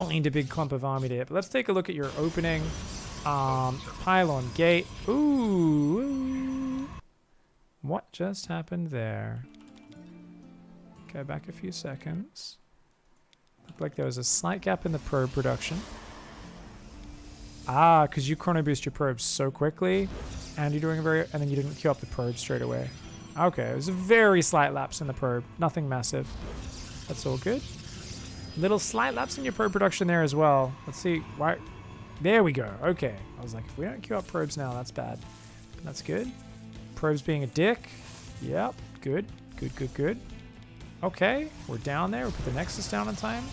find a big clump of army there. But let's take a look at your opening. Pylon gate. Ooh. What just happened there? Go back a few seconds. Looked like there was a slight gap in the probe production. Ah, because you chrono boost your probes so quickly, and you're doing and then you didn't queue up the probe straight away. Okay, it was a very slight lapse in the probe. Nothing massive. That's all good. Little slight lapse in your probe production there as well. Let's see. Why? There we go. Okay. I was like, if we don't queue up probes now, that's bad. That's good. Probes being a dick. Yep. Good. Good, good, good. Okay. We're down there. We put the Nexus down in time.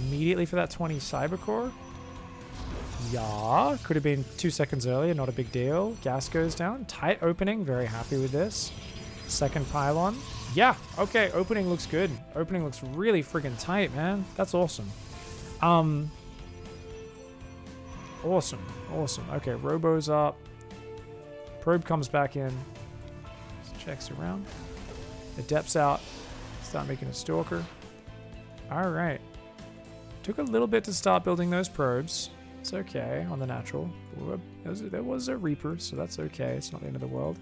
Immediately for that 20 Cybercore. Yeah. Could have been 2 seconds earlier. Not a big deal. Gas goes down. Tight opening. Very happy with this. Second pylon. Yeah. Okay. Opening looks good. Opening looks really friggin' tight, man. That's awesome. Awesome. Awesome. Okay. Robo's up. Probe comes back in. Just checks around. Adept's out. Start making a Stalker. All right. Took a little bit to start building those probes. It's okay on the natural. There was a Reaper, so that's okay. It's not the end of the world.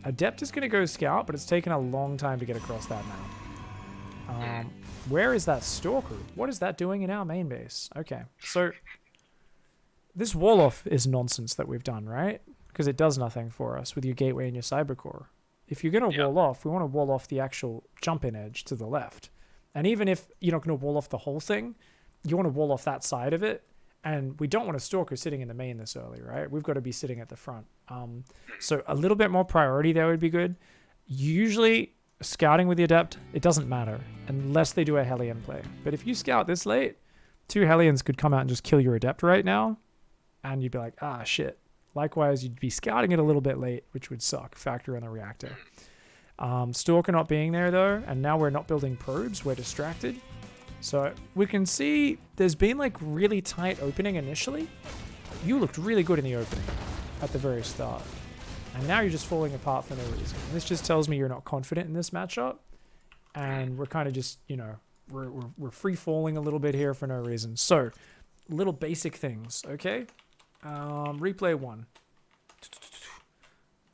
Adept is going to go scout, but it's taken a long time to get across that map. Where is that Stalker? What is that doing in our main base? Okay, so this wall-off is nonsense that we've done, right? Because it does nothing for us with your gateway and your cybercore. If you're going to wall off, we want to wall off the actual jump-in edge to the left. And even if you're not going to wall off the whole thing, you want to wall off that side of it. And we don't want a Stalker sitting in the main this early, right? We've got to be sitting at the front. So a little bit more priority there would be good. Usually, scouting with the Adept, it doesn't matter unless they do a Hellion play. But if you scout this late, 2 Hellions could come out and just kill your Adept right now. And you'd be like, ah, shit. Likewise, you'd be scouting it a little bit late, which would suck. Factor in the reactor. Stalker not being there, though. And now we're not building probes. We're distracted. So we can see there's been like really tight opening initially. You looked really good in the opening at the very start. And now you're just falling apart for no reason. And this just tells me you're not confident in this matchup. And we're kind of just, you know, we're free falling a little bit here for no reason. So little basic things, okay? Replay 1.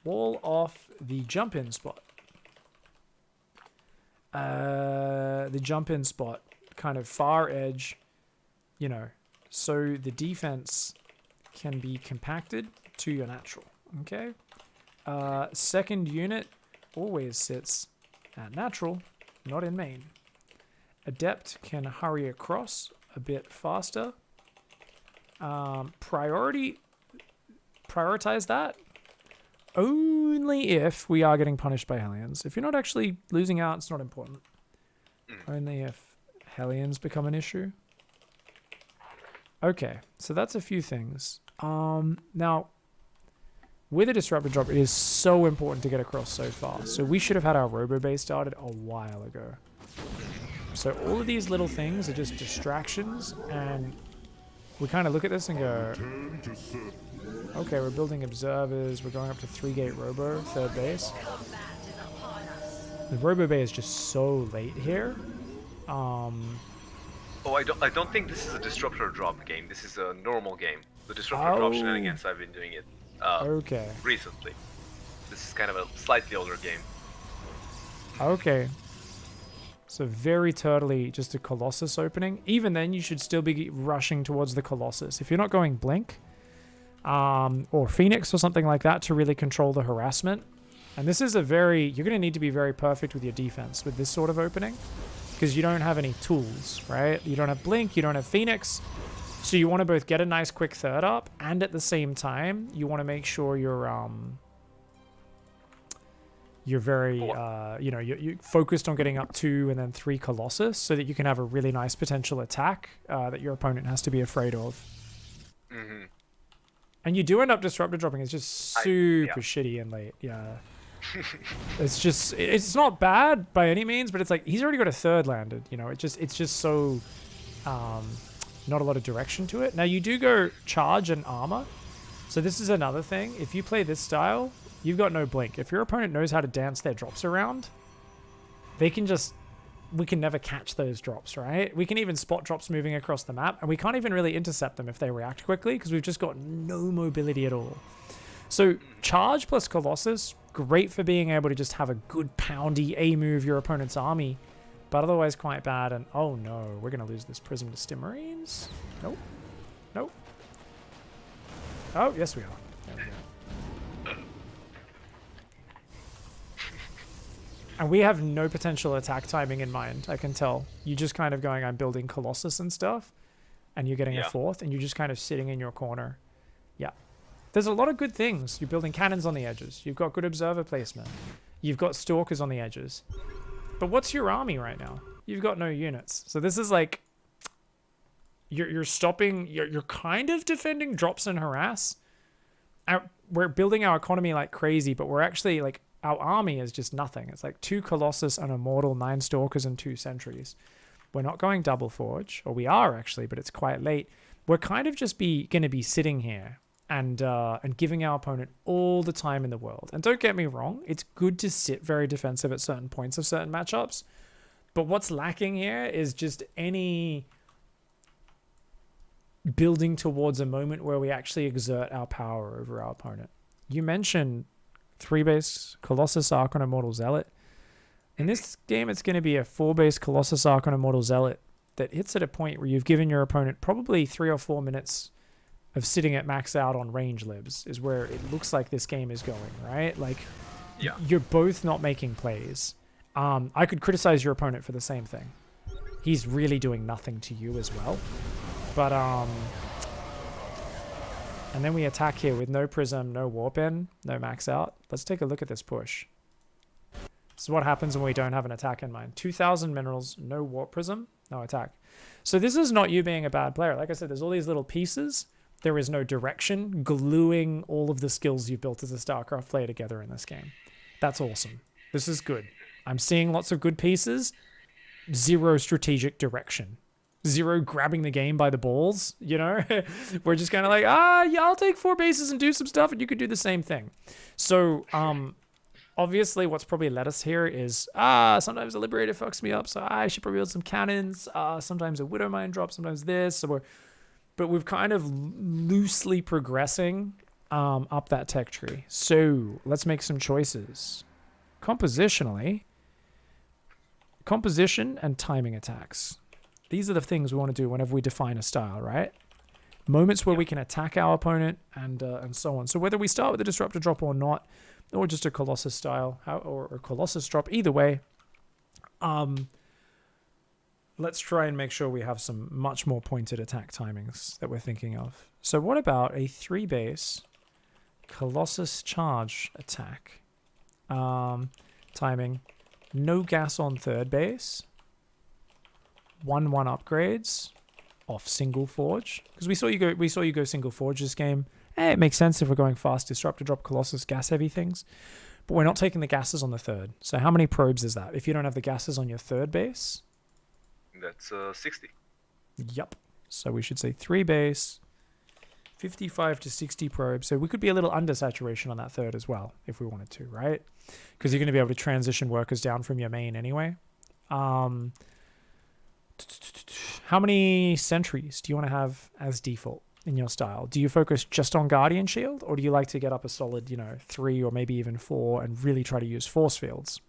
Wall off the jump-in spot. The jump-in spot. Kind of far edge, you know, so the defense can be compacted to your natural, okay? Second unit always sits at natural, not in main. Adept can hurry across a bit faster. Prioritize that only if we are getting punished by Hellions. If you're not actually losing out, it's not important. Only if Hellions become an issue. Okay, so that's a few things. Now, with a Disruptor Drop, it is so important to get across so far. So we should have had our Robo Base started a while ago. So all of these little things are just distractions, and we kind of look at this and go, okay, we're building observers, we're going up to 3-gate Robo, third base. The Robo Bay is just so late here. Oh, I don't think this is a Disruptor Drop game. This is a normal game. The Disruptor Drop shenanigans, I've been doing it recently. This is kind of a slightly older game. Okay. So very turtly, just a Colossus opening. Even then, you should still be rushing towards the Colossus. If you're not going Blink or Phoenix or something like that to really control the harassment. And this is you're going to need to be very perfect with your defense with this sort of opening. Because you don't have any tools, right? You don't have Blink, you don't have Phoenix. So you want to both get a nice quick third up, and at the same time, you want to make sure you're very, you're focused on getting up 2 and then 3 Colossus, so that you can have a really nice potential attack that your opponent has to be afraid of. Mm-hmm. And you do end up Disruptor Dropping. It's just super shitty and late. Yeah. It's not bad by any means, but it's like he's already got a third landed, you know. It's just so not a lot of direction to it. Now you do go charge and armor, so this is another thing. If you play this style, you've got no Blink. If your opponent knows how to dance their drops around, they can just we can never catch those drops, right? We can even spot drops moving across the map, and we can't even really intercept them if they react quickly because we've just got no mobility at all. So charge plus Colossus, great for being able to just have a good poundy A-move your opponent's army, but otherwise quite bad. And oh no, we're going to lose this Prism to Stim Marines. Nope. Nope. Oh, yes we are. There we go. And we have no potential attack timing in mind, I can tell. You just kind of going, I'm building Colossus and stuff, and you're getting a fourth, and you're just kind of sitting in your corner. Yeah. There's a lot of good things. You're building cannons on the edges. You've got good observer placement. You've got stalkers on the edges. But what's your army right now? You've got no units. So this is like, you're stopping, you're kind of defending drops and harass. We're building our economy like crazy, but we're actually like, our army is just nothing. It's like 2 Colossus, an Immortal, 9 Stalkers, and 2 Sentries. We're not going double forge, or we are actually, but it's quite late. We're kind of just going to be sitting here and giving our opponent all the time in the world. And don't get me wrong, it's good to sit very defensive at certain points of certain matchups. But what's lacking here is just any building towards a moment where we actually exert our power over our opponent. You mentioned 3-base Colossus Archon Immortal Zealot. In this game, it's going to be a 4-base Colossus Archon Immortal Zealot that hits at a point where you've given your opponent probably 3 or 4 minutes of sitting at max out on range libs, is where it looks like this game is going, right? Like, you're both not making plays. I could criticize your opponent for the same thing. He's really doing nothing to you as well. But, and then we attack here with no Prism, no Warp In, no max out. Let's take a look at this push. This is what happens when we don't have an attack in mind. 2,000 minerals, no Warp Prism, no attack. So this is not you being a bad player. Like I said, there's all these little pieces. There is no direction, gluing all of the skills you've built as a StarCraft player together in this game. That's awesome. This is good. I'm seeing lots of good pieces. 0 strategic direction. 0 grabbing the game by the balls, you know? We're just kind of like, yeah, I'll take 4 bases and do some stuff, and you could do the same thing. So, obviously, what's probably led us here is, sometimes a Liberator fucks me up, so I should probably build some cannons. Sometimes a Widowmine drop, sometimes this. But we've kind of loosely progressing up that tech tree. So, let's make some choices. Compositionally, composition and timing attacks. These are the things we want to do whenever we define a style, right? Moments where we can attack our opponent and so on. So whether we start with a Disruptor Drop or not, or just a Colossus style, or a Colossus drop, either way, let's try and make sure we have some much more pointed attack timings that we're thinking of. So what about a 3-base Colossus charge attack? Timing, no gas on 3rd base. 1/1 upgrades off single forge, because we saw you go single forge this game. It makes sense if we're going fast Disruptor Drop Colossus gas heavy things, but we're not taking the gases on the 3rd. So how many probes is that if you don't have the gases on your 3rd base? That's 60. Yep. So we should say 3 base, 55 to 60 probes. So we could be a little under saturation on that 3rd as well if we wanted to, right? Because you're going to be able to transition workers down from your main anyway. How many sentries do you want to have as default in your style? Do you focus just on Guardian Shield, or do you like to get up a solid, 3 or maybe even 4 and really try to use force fields?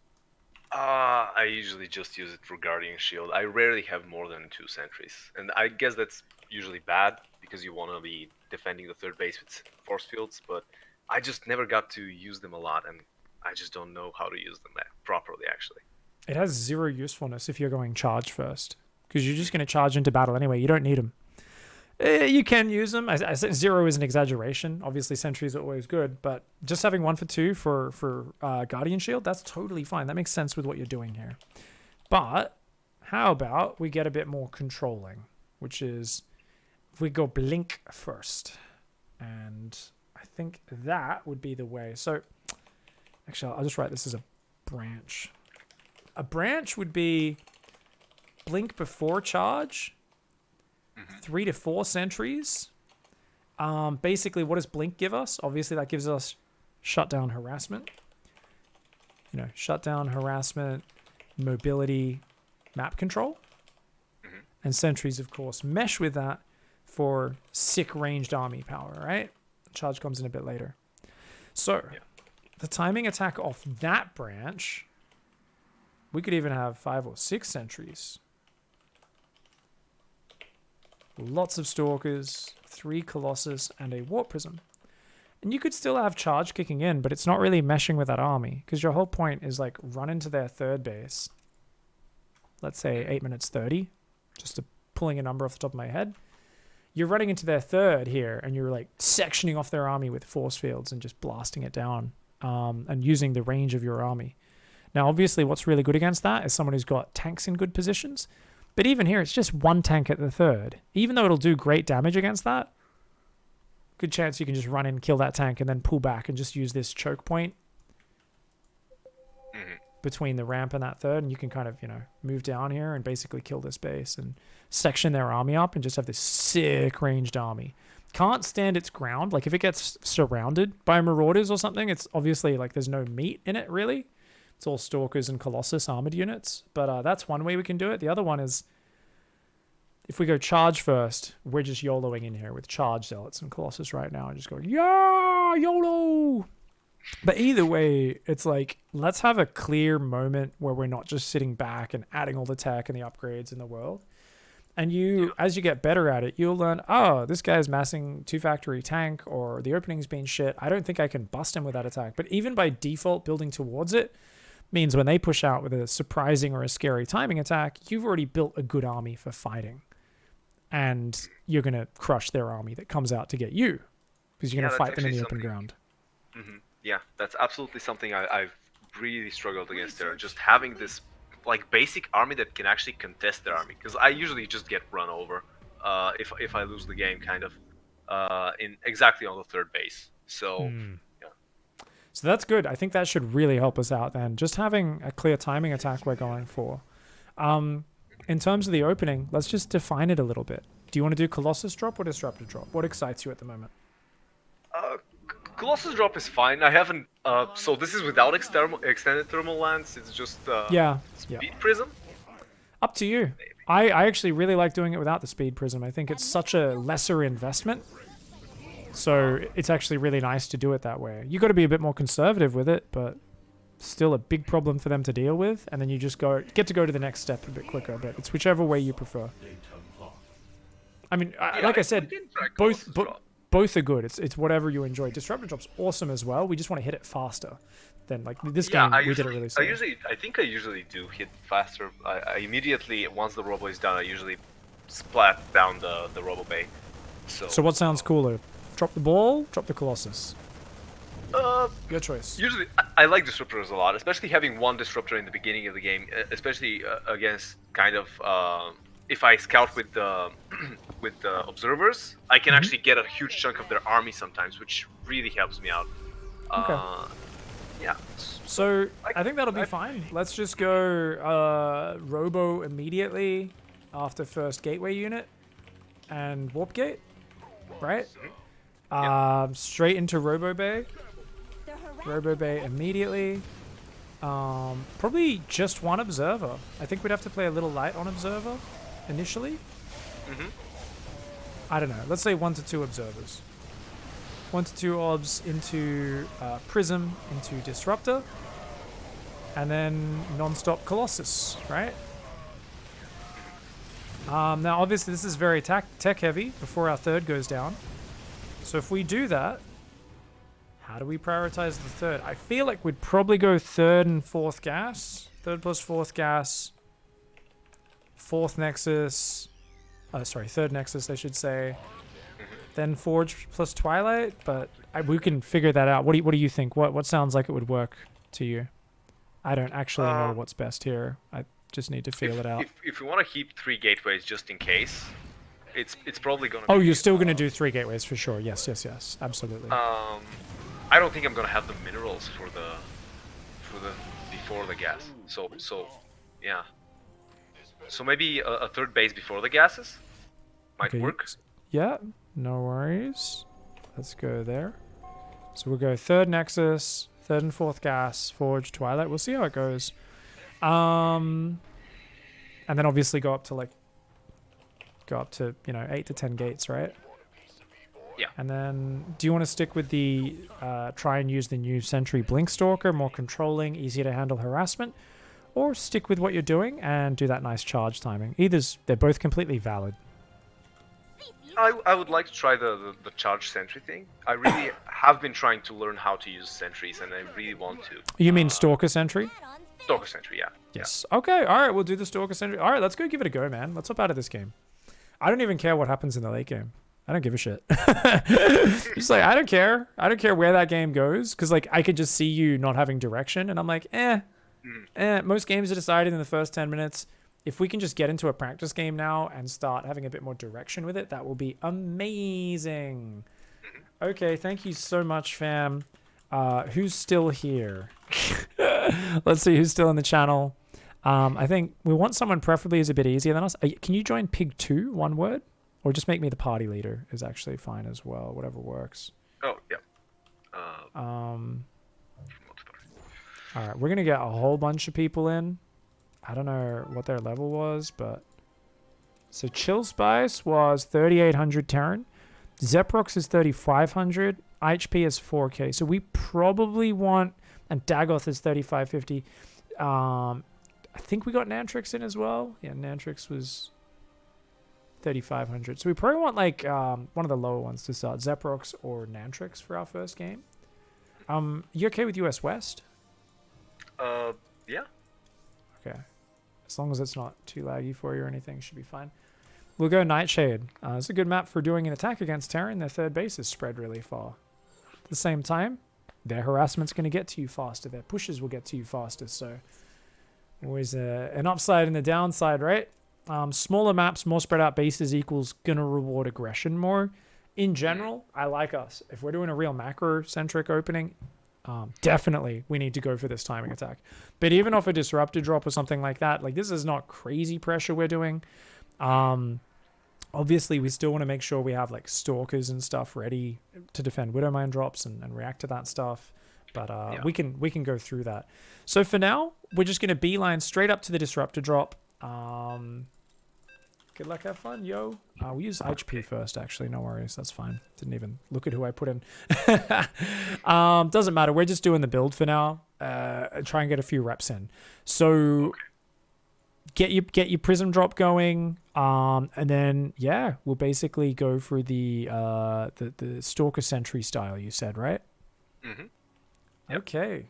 I usually just use it for Guardian Shield. I rarely have more than 2 sentries. And I guess that's usually bad because you want to be defending the 3rd base with force fields, but I just never got to use them a lot, and I just don't know how to use them properly, actually. It has 0 usefulness if you're going charge first, because you're just going to charge into battle anyway. You don't need them. You can use them. I said 0 is an exaggeration. Obviously, sentries are always good, but just having 1 for 2 for Guardian Shield, that's totally fine. That makes sense with what you're doing here. But how about we get a bit more controlling, which is if we go blink first. And I think that would be the way. So actually, I'll just write this as a branch. A branch would be blink before charge, 3 to 4 sentries. Basically, what does blink give us? Obviously, that gives us shutdown harassment. Shutdown harassment, mobility, map control. And sentries, of course, mesh with that for sick ranged army power, right? Charge comes in a bit later. So, the timing attack off that branch, we could even have 5 or 6 sentries. Lots of Stalkers, 3 Colossus, and a Warp Prism. And you could still have charge kicking in, but it's not really meshing with that army, because your whole point is like run into their third base. Let's say 8 minutes 30. Just pulling a number off the top of my head. You're running into their third here, and you're like sectioning off their army with force fields and just blasting it down, and using the range of your army. Now, obviously, what's really good against that is someone who's got tanks in good positions. But even here, it's just 1 tank at the third. Even though it'll do great damage against that, good chance you can just run in, kill that tank, and then pull back and just use this choke point between the ramp and that third, and you can kind of, move down here and basically kill this base and section their army up and just have this sick ranged army. Can't stand its ground. Like, if it gets surrounded by marauders or something, it's obviously like there's no meat in it, really. It's all Stalkers and Colossus armored units. But that's one way we can do it. The other one is, if we go charge first, we're just YOLOing in here with charge zealots and Colossus right now and just go, yeah, YOLO! But either way, it's like, let's have a clear moment where we're not just sitting back and adding all the tech and the upgrades in the world. And as you get better at it, you'll learn, oh, this guy's massing 2-factory tank, or the opening's been shit. I don't think I can bust him with that attack. But even by default, building towards it means when they push out with a surprising or a scary timing attack, you've already built a good army for fighting. And you're going to crush their army that comes out to get you, because you're going to fight them in the open ground. Yeah, that's absolutely something I've really struggled against there. Just having this like basic army that can actually contest their army, because I usually just get run over if I lose the game, kind of in exactly on the third base. So yeah. So that's good. I think that should really help us out then. Just having a clear timing attack we're going for. In terms of the opening, let's just define it a little bit. Do you want to do Colossus Drop or Disruptor Drop? What excites you at the moment? Colossus Drop is fine. I haven't... so this is without extended thermal lance. It's just Speed Prism? Up to you. I actually really like doing it without the Speed Prism. I think it's such a lesser investment. So it's actually really nice to do it that way. You got to be a bit more conservative with it, but still a big problem for them to deal with. And then you just get to go to the next step a bit quicker. But it's whichever way you prefer. I mean, like I said, both are good. It's whatever you enjoy. Disruptor Drop's awesome as well. We just want to hit it faster than like this game. We did it really slow. I think I usually do hit faster. I immediately, once the robo is done, I usually splat down the robo bay. So what sounds cooler? Drop the ball, drop the Colossus. Your choice. Usually, I like disruptors a lot, especially having one disruptor in the beginning of the game, especially against kind of. If I scout with the observers, I can actually get a huge chunk of their army sometimes, which really helps me out. Okay. Yeah. So I think that'll be fine. Let's just go Robo immediately after first gateway unit and warp gate, right? Straight into Robo Bay. Robo Bay immediately. Probably just one observer. I think we'd have to play a little light on observer initially. I don't know. Let's say 1 to 2 observers. 1 to 2 obs into Prism, into Disruptor, and then non-stop Colossus, right? Now, obviously, this is very tech heavy before our third goes down. So if we do that, how do we prioritize the third? I feel like we'd probably go third and fourth gas. Third plus fourth gas. Fourth Nexus. Third Nexus, I should say. Then Forge plus Twilight, but we can figure that out. What do you think? What sounds like it would work to you? I don't actually know what's best here. I just need to feel it out. If you want to keep 3 gateways just in case, it's probably gonna. Oh, you're still gonna do 3 gateways for sure. Yes, absolutely. I don't think I'm gonna have the minerals for the before the gas. So yeah. So maybe a third base before the gases might work. Yeah, no worries. Let's go there. So we'll go third Nexus, third and fourth gas, Forge, Twilight. We'll see how it goes. And then obviously go up to, you know, 8 to 10 gates, right? Yeah. And then, do you want to stick with the, try and use the new Sentry Blink Stalker, more controlling, easier to handle harassment? Or stick with what you're doing and do that nice charge timing? They're both completely valid. I would like to try the charge sentry thing. I really have been trying to learn how to use sentries, and I really want to. You mean Stalker Sentry? Stalker Sentry, yeah. Yes. Yeah. Okay, alright, we'll do the Stalker Sentry. Alright, let's go give it a go, man. Let's hop out of this game. I don't even care what happens in the late game. I don't give a shit. Just like, I don't care. I don't care where that game goes, because like I could just see you not having direction, and I'm like, most games are decided in the first 10 minutes. If we can just get into a practice game now and start having a bit more direction with it, that will be amazing. Okay, thank you so much, fam. Who's still here? Let's see who's still in the channel. I think we want someone preferably who's a bit easier than us. Can you join Pig 2, one word? Or just make me the party leader is actually fine as well. Whatever works. Oh, yeah. All right, we're going to get a whole bunch of people in. I don't know what their level was, but... So Chill Spice was 3,800 Terran. Zeprox is 3,500. HP is 4k. So we probably want... And Dagoth is 3,550. I think we got Nantrix in as well. Yeah, Nantrix was 3,500. So we probably want like one of the lower ones to start. Zeprox or Nantrix for our first game. You okay with US West? Yeah. Okay. As long as it's not too laggy for you or anything, should be fine. We'll go Nightshade. It's a good map for doing an attack against Terran. Their third base is spread really far. At the same time, their harassment's going to get to you faster. Their pushes will get to you faster. So always an upside and a downside, right? Smaller maps, more spread out bases equals going to reward aggression more. In general, I like us. If we're doing a real macro-centric opening, definitely we need to go for this timing attack. But even off a Disruptor Drop or something like that, like this is not crazy pressure we're doing. Obviously, we still want to make sure we have like Stalkers and stuff ready to defend Widowmine drops and react to that stuff. But yeah. we can go through that. So for now, we're just going to beeline straight up to the Disruptor Drop. Good luck, have fun, yo. We use HP first, actually. No worries, that's fine. Didn't even look at who I put in. Doesn't matter. We're just doing the build for now. Try and get a few reps in. So get your Prism Drop going, and then yeah, we'll basically go through the Stalker Sentry style. You said, right? Mm-hmm. Yep. Okay.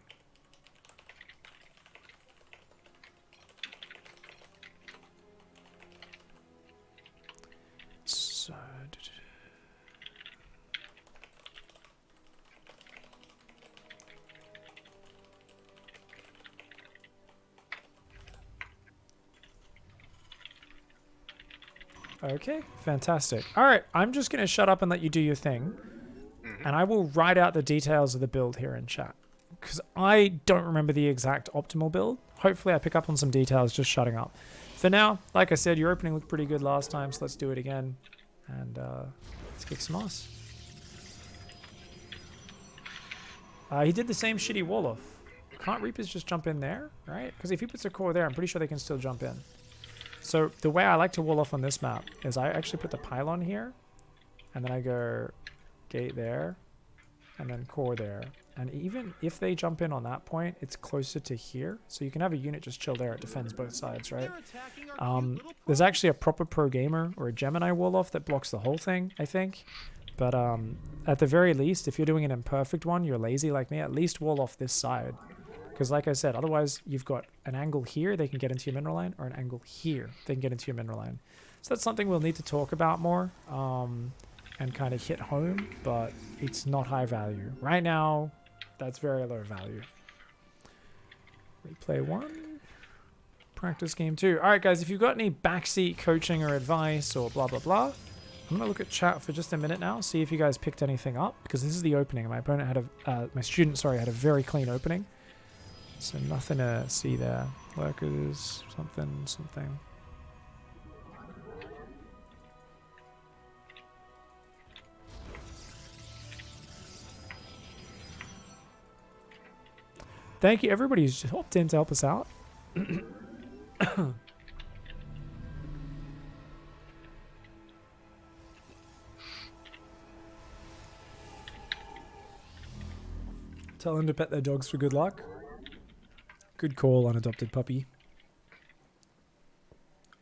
So, okay, fantastic. All right, I'm just going to shut up and let you do your thing. And I will write out the details of the build here in chat. Because I don't remember the exact optimal build. Hopefully I pick up on some details just shutting up. For now, like I said, your opening looked pretty good last time, so let's do it again. And let's kick some ass. He did the same shitty wall-off. Can't Reapers just jump in there, right? Because if he puts a core there, I'm pretty sure they can still jump in. So the way I like to wall off on this map is I actually put the pylon here. And then I go gate there. And then core there. And even if they jump in on that point, it's closer to here. So you can have a unit just chill there. It defends both sides, right? There's actually a proper pro gamer or a Gemini wall-off that blocks the whole thing, I think. But at the very least, if you're doing an imperfect one, you're lazy like me, at least wall off this side. Because like I said, otherwise you've got an angle here, they can get into your mineral line, or an angle here, they can get into your mineral line. So that's something we'll need to talk about more. And kind of hit home, but it's not high value. Right now, that's very low value. Replay 1. Practice game 2. Alright guys, if you've got any backseat coaching or advice or blah blah blah, I'm going to look at chat for just a minute now, see if you guys picked anything up, because this is the opening. My opponent had my student, sorry, had a very clean opening. So nothing to see there. Workers, something. Thank you, everybody who's hopped in to help us out. Tell them to pet their dogs for good luck. Good call, unadopted puppy.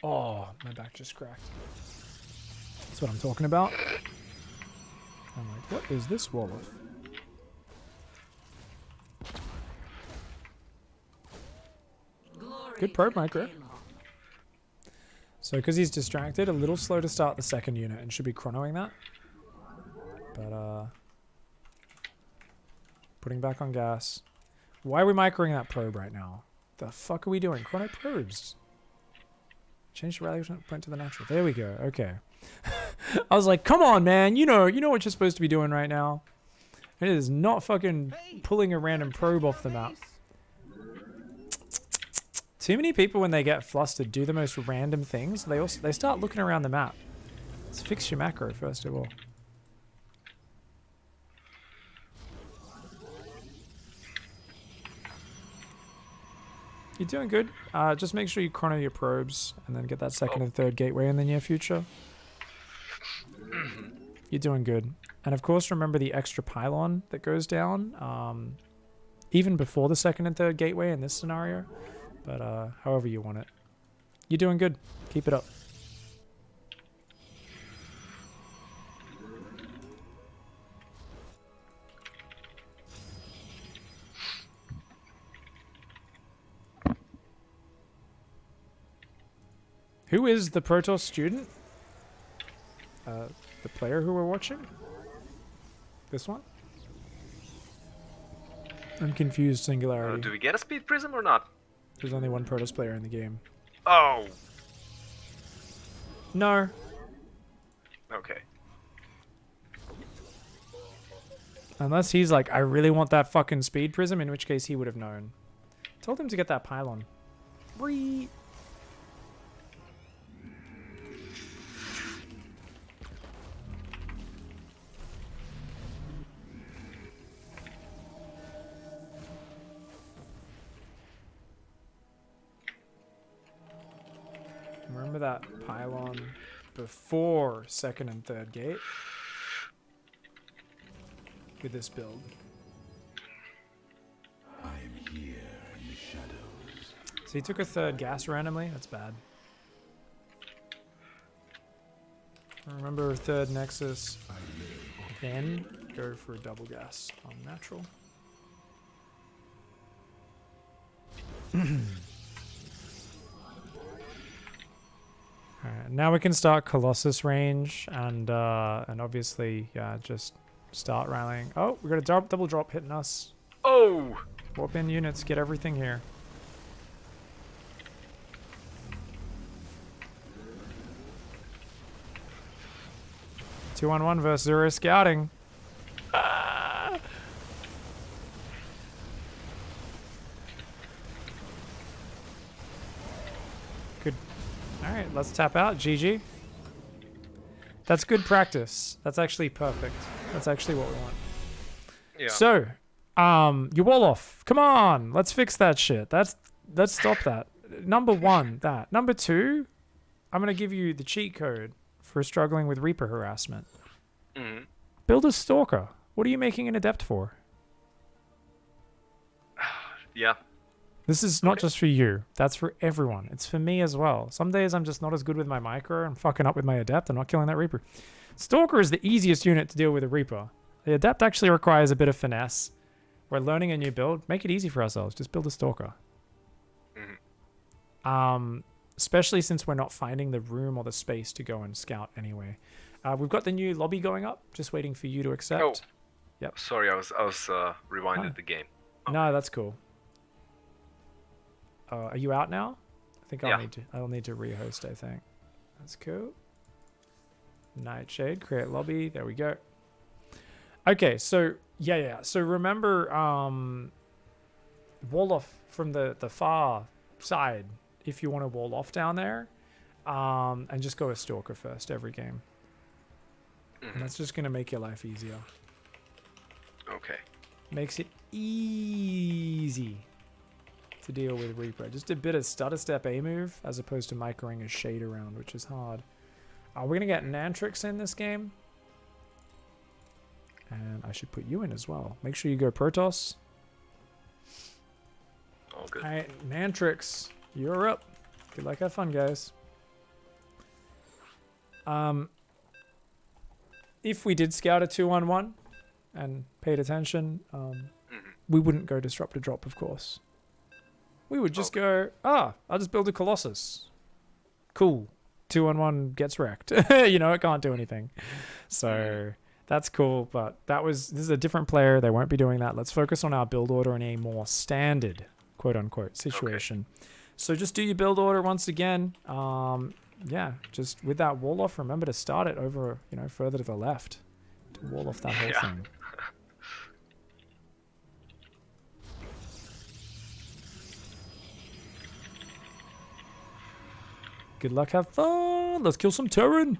Oh, my back just cracked. That's what I'm talking about. I'm like, what is this Wolof? Good probe micro. So because he's distracted, a little slow to start the second unit and should be chronoing that. But putting back on gas. Why are we microing that probe right now? The fuck are we doing? Chrono probes. Change the rally point to the natural. There we go. Okay. I was like, come on, man. You know what you're supposed to be doing right now. It is not fucking pulling a random probe off the map. Too many people, when they get flustered, do the most random things. They start looking around the map. Let's fix your macro first of all. You're doing good. Just make sure you chrono your probes and then get that second and third gateway in the near future. You're doing good. And of course, remember the extra pylon that goes down, even before the second and third gateway in this scenario. But however you want it. You're doing good. Keep it up. Who is the protoss student? The player who we're watching? This one? I'm confused, Singularity. Do we get a speed prism or not? There's only one protoss player in the game. Oh! No. Okay. Unless he's like, I really want that fucking speed prism, in which case he would have known. Told him to get that pylon. Whee! Remember that pylon before second and third gate with this build. I am here in the shadows. So he took a third gas randomly. That's bad. Remember third nexus, then go for a double gas on natural. Alright, now we can start Colossus range and obviously, yeah, just start rallying. Oh, we got a double drop hitting us. Oh! Warp in units, get everything here. Two on one versus Zero scouting. Ah! Good. Alright, let's tap out. GG. That's good practice. That's actually perfect. That's actually what we want. Yeah. So, you Wolof. Come on, let's fix that shit. Let's stop that. Number one, that. Number two, I'm gonna give you the cheat code for struggling with Reaper harassment. Mm-hmm. Build a Stalker. What are you making an Adept for? Yeah. This is not just for you. That's for everyone. It's for me as well. Some days I'm just not as good with my micro. I'm fucking up with my Adept. I'm not killing that Reaper. Stalker is the easiest unit to deal with a Reaper. The Adept actually requires a bit of finesse. We're learning a new build. Make it easy for ourselves. Just build a Stalker. Mm-hmm. Especially since we're not finding the room or the space to go and scout anyway. We've got the new lobby going up. Just waiting for you to accept. Oh. Yep. Sorry, I was rewinded the game. Oh. No, that's cool. Are you out now? I think Yeah. I'll need to rehost, I think. That's cool. Nightshade, create lobby. There we go. Okay, so yeah. So remember wall off from the far side if you want to wall off down there. And just go a Stalker first every game. Mm-hmm. And that's just gonna make your life easier. Okay. Makes it easy to deal with Reaper. Just a bit of stutter step A move as opposed to microing a shade around, which is hard. We're going to get Nantrix in this game. And I should put you in as well. Make sure you go Protoss. All good. All right, Mantrix, you're up. Good luck, have fun, guys. If we did scout a 2-on-1 and paid attention, we wouldn't go Disruptor Drop, of course. We would just go, I'll just build a Colossus. Cool. 2-on-1 gets wrecked. You know, it can't do anything. So that's cool, but this is a different player. They won't be doing that. Let's focus on our build order in a more standard, quote unquote, situation. Okay. So just do your build order once again. Yeah, just with that wall off, remember to start it over, you know, further to the left to wall off that whole thing. Good luck, have fun. Let's kill some Terran.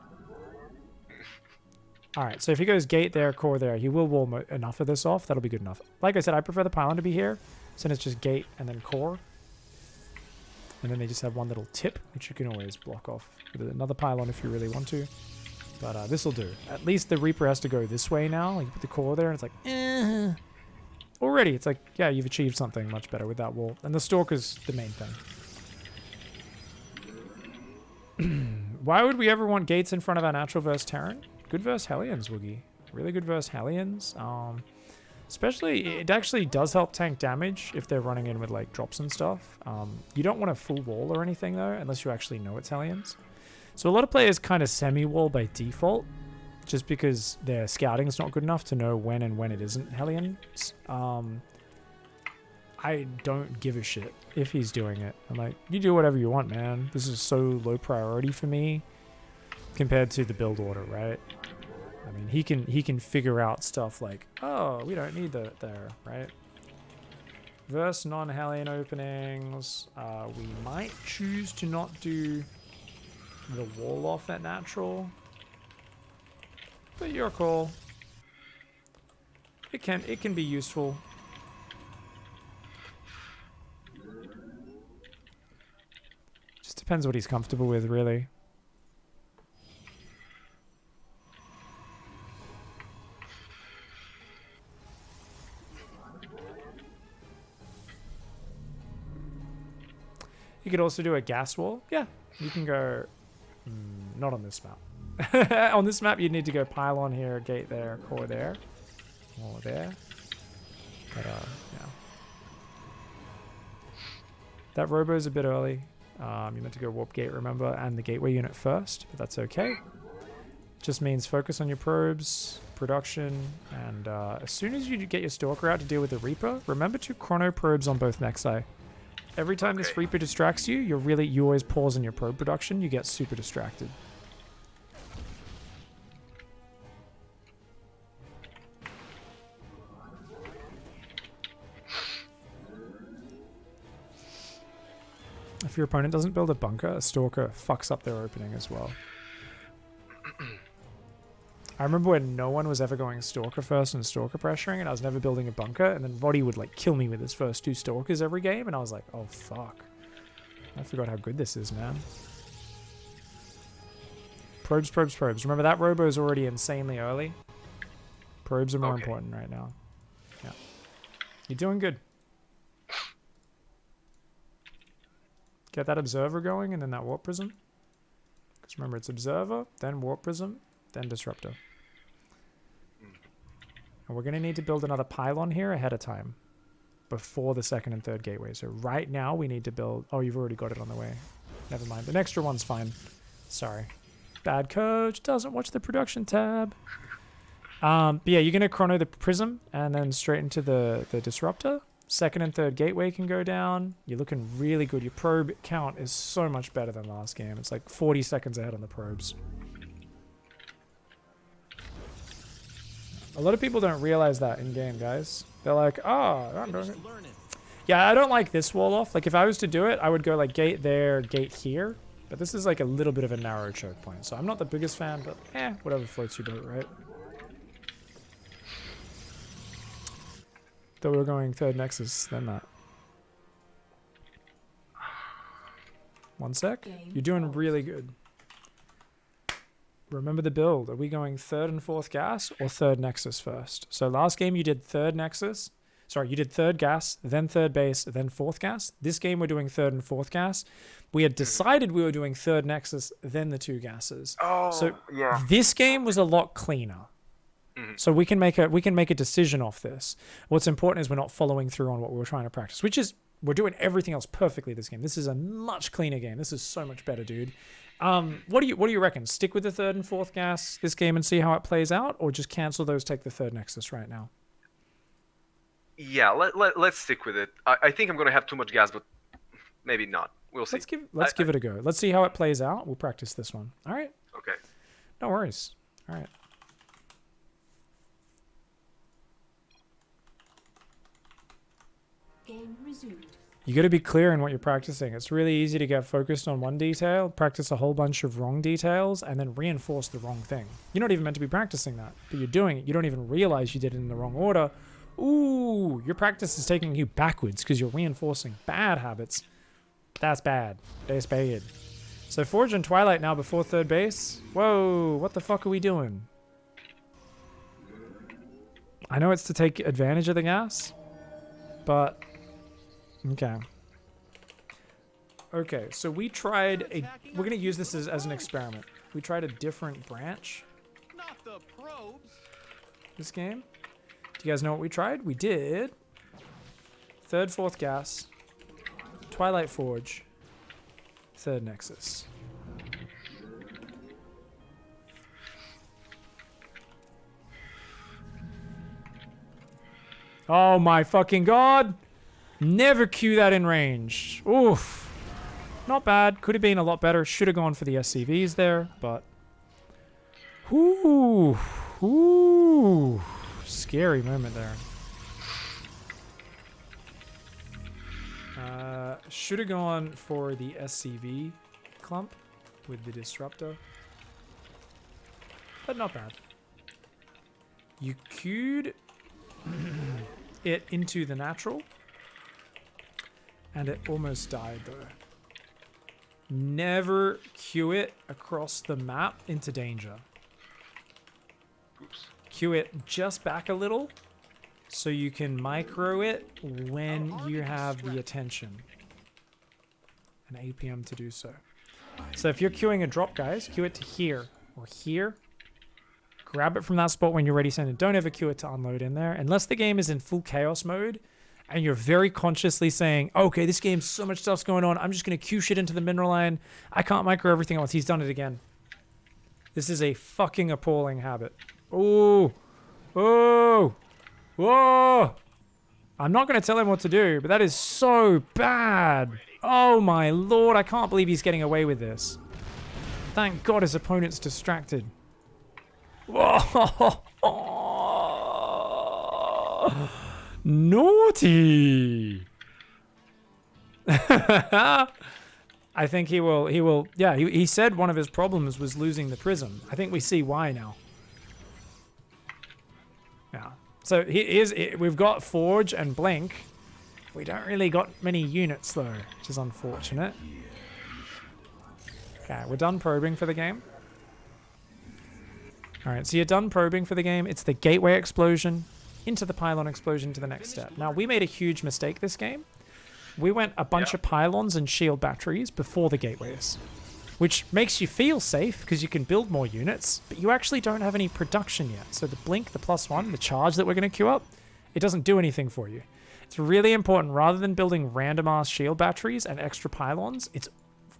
All right, so if he goes gate there, core there, he will wall enough of this off. That'll be good enough. Like I said, I prefer the pylon to be here, so it's just gate and then core. And then they just have one little tip, which you can always block off with another pylon if you really want to. But this will do. At least the Reaper has to go this way now. You put the core there, and it's like, already, it's like, yeah, you've achieved something much better with that wall. And the Stalker's the main thing. Why would we ever want gates in front of our natural versus Terran? Good versus Hellions, Woogie. Really good versus Hellions. Especially, it actually does help tank damage if they're running in with like drops and stuff. You don't want a full wall or anything though, unless you actually know it's Hellions. So a lot of players kind of semi-wall by default, just because their scouting is not good enough to know when and when it isn't Hellions. I don't give a shit if he's doing it. I'm like, you do whatever you want, man. This is so low priority for me compared to the build order, right? I mean, he can figure out stuff like, oh, we don't need that there, right? Verse non-Hellion openings. We might choose to not do the wall off at natural, but your call. It can be useful. Just depends what he's comfortable with, really. You could also do a gas wall. Yeah, you can go... not on this map. On this map, you'd need to go pylon here, gate there, core there, wall there. But, yeah. That robo's a bit early. You meant to go warp gate, remember, and the gateway unit first, but that's okay. Just means focus on your probes, production, and as soon as you get your Stalker out to deal with the Reaper, remember to chrono probes on both Nexi. Every time this Reaper distracts you, you always pause on your probe production, you get super distracted. If your opponent doesn't build a bunker, a Stalker fucks up their opening as well. I remember when no one was ever going Stalker first and Stalker pressuring, and I was never building a bunker, and then Roddy would like kill me with his first 2 Stalkers every game, and I was like, oh fuck. I forgot how good this is, man. Probes, probes, probes. Remember that robo is already insanely early. Probes are more important right now. Yeah. You're doing good. Get that Observer going and then that Warp Prism. Because remember, it's Observer, then Warp Prism, then Disruptor. And we're going to need to build another pylon here ahead of time. Before the 2nd and 3rd gateway. So right now we need to build... Oh, you've already got it on the way. Never mind. An extra one's fine. Sorry. Bad coach. Doesn't watch the production tab. But yeah, you're going to chrono the Prism and then straight into the Disruptor. 2nd and 3rd gateway can go down. You're looking really good. Your probe count is so much better than last game. It's like 40 seconds ahead on the probes. A lot of people don't realize that in game, guys. They're like, oh, I'm doing it. Yeah, I don't like this wall off. Like if I was to do it, I would go like gate there, gate here. But this is like a little bit of a narrow choke point. So I'm not the biggest fan, but whatever floats your boat, right? Thought we were going 3rd Nexus, then that. One sec. You're doing really good. Remember the build. Are we going 3rd and 4th gas or 3rd Nexus first? So last game you did 3rd Nexus. Sorry, you did third gas, then third base, then fourth gas. This game we're doing third and fourth gas. We had decided we were doing third nexus, then the 2 gases. Oh, so yeah. this game was a lot cleaner. So we can make a decision off this. What's important is we're not following through on what we were trying to practice, which is we're doing everything else perfectly this game. This is a much cleaner game. This is so much better, dude. What do you reckon? Stick with the third and fourth gas this game and see how it plays out, or just cancel those, take the third nexus right now? Yeah, let's stick with it. I think I'm gonna have too much gas, but maybe not. We'll see. Let's give it a go. Let's see how it plays out. We'll practice this one. All right. Okay. No worries. All right. Game resumed. You got to be clear in what you're practicing. It's really easy to get focused on one detail, practice a whole bunch of wrong details, and then reinforce the wrong thing. You're not even meant to be practicing that, but you're doing it. You don't even realize you did it in the wrong order. Ooh, your practice is taking you backwards because you're reinforcing bad habits. That's bad. That's bad. So Forge and Twilight now before third base. Whoa, what the fuck are we doing? I know it's to take advantage of the gas, but... Okay. Okay, so we tried a... We're going to use this as an experiment. We tried a different branch. Not the probes. This game. Do you guys know what we tried? We did... Third, fourth gas. Twilight Forge. Third Nexus. Oh my fucking god! Never cue that in range. Oof. Not bad. Could have been a lot better. Should have gone for the SCVs there, but... Ooh. Ooh. Scary moment there. Should have gone for the SCV clump with the Disruptor. But not bad. You queued it into the natural. And it almost died though. Never queue it across the map into danger. Oops. Queue it just back a little so you can micro it when you have the attention. An APM to do so. So if you're queuing a drop, guys, queue it to here or here. Grab it from that spot when you're ready to send it. Don't ever queue it to unload in there. Unless the game is in full chaos mode and you're very consciously saying, okay, this game's so much stuff's going on. I'm just going to queue shit into the mineral line. I can't micro everything else. He's done it again. This is a fucking appalling habit. Oh. Oh. Whoa. I'm not going to tell him what to do, but that is so bad. Oh my lord. I can't believe he's getting away with this. Thank God his opponent's distracted. Whoa. Naughty. I think he will. Yeah, he said one of his problems was losing the prism. I think we see why now. Yeah. So we've got Forge and Blink. We don't really got many units though, which is unfortunate. Okay, we're done probing for the game. Alright, so you're done probing for the game. It's the gateway explosion into the pylon explosion to the next step. Now, we made a huge mistake this game. We went a bunch of pylons and shield batteries before the gateways, which makes you feel safe because you can build more units, but you actually don't have any production yet. So the blink, the +1, the charge that we're going to queue up, it doesn't do anything for you. It's really important, rather than building random ass shield batteries and extra pylons, it's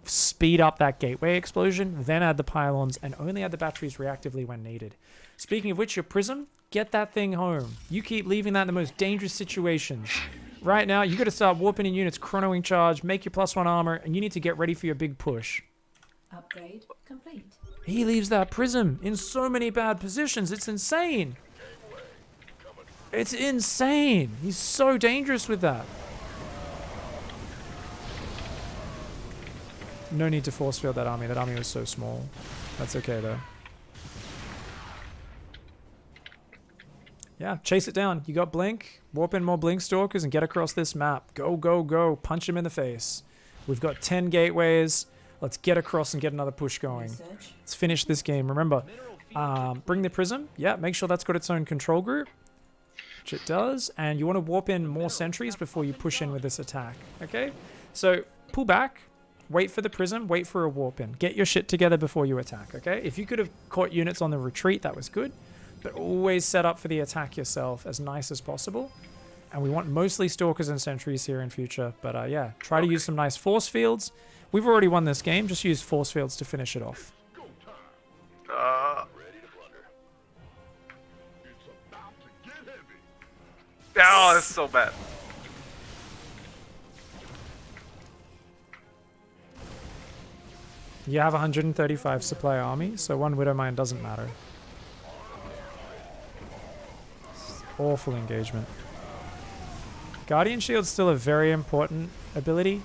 speed up that gateway explosion, then add the pylons, and only add the batteries reactively when needed. Speaking of which, your prism, get that thing home. You keep leaving that in the most dangerous situations. Right now, you got to start warping in units, chronoing charge, make your +1 armor, and you need to get ready for your big push. Upgrade complete. He leaves that prism in so many bad positions. It's insane. It's insane. He's so dangerous with that. No need to force field that army. That army was so small. That's okay though. Yeah, chase it down. You got Blink. Warp in more Blink Stalkers and get across this map. Go, go, go. Punch him in the face. We've got 10 gateways. Let's get across and get another push going. Let's finish this game. Remember, bring the prism. Yeah, make sure that's got its own control group. which it does, and you want to warp in more sentries before you push in with this attack, okay? So pull back, wait for the prism, wait for a warp in. Get your shit together before you attack, okay? If you could have caught units on the retreat, that was good, but always set up for the attack yourself as nice as possible. And we want mostly stalkers and sentries here in future, but yeah, try to use some nice force fields. We've already won this game, just use force fields to finish it off. Oh, that's so bad. You have 135 supply army, so one Widowmine doesn't matter. Awful engagement. Guardian Shield's still a very important ability,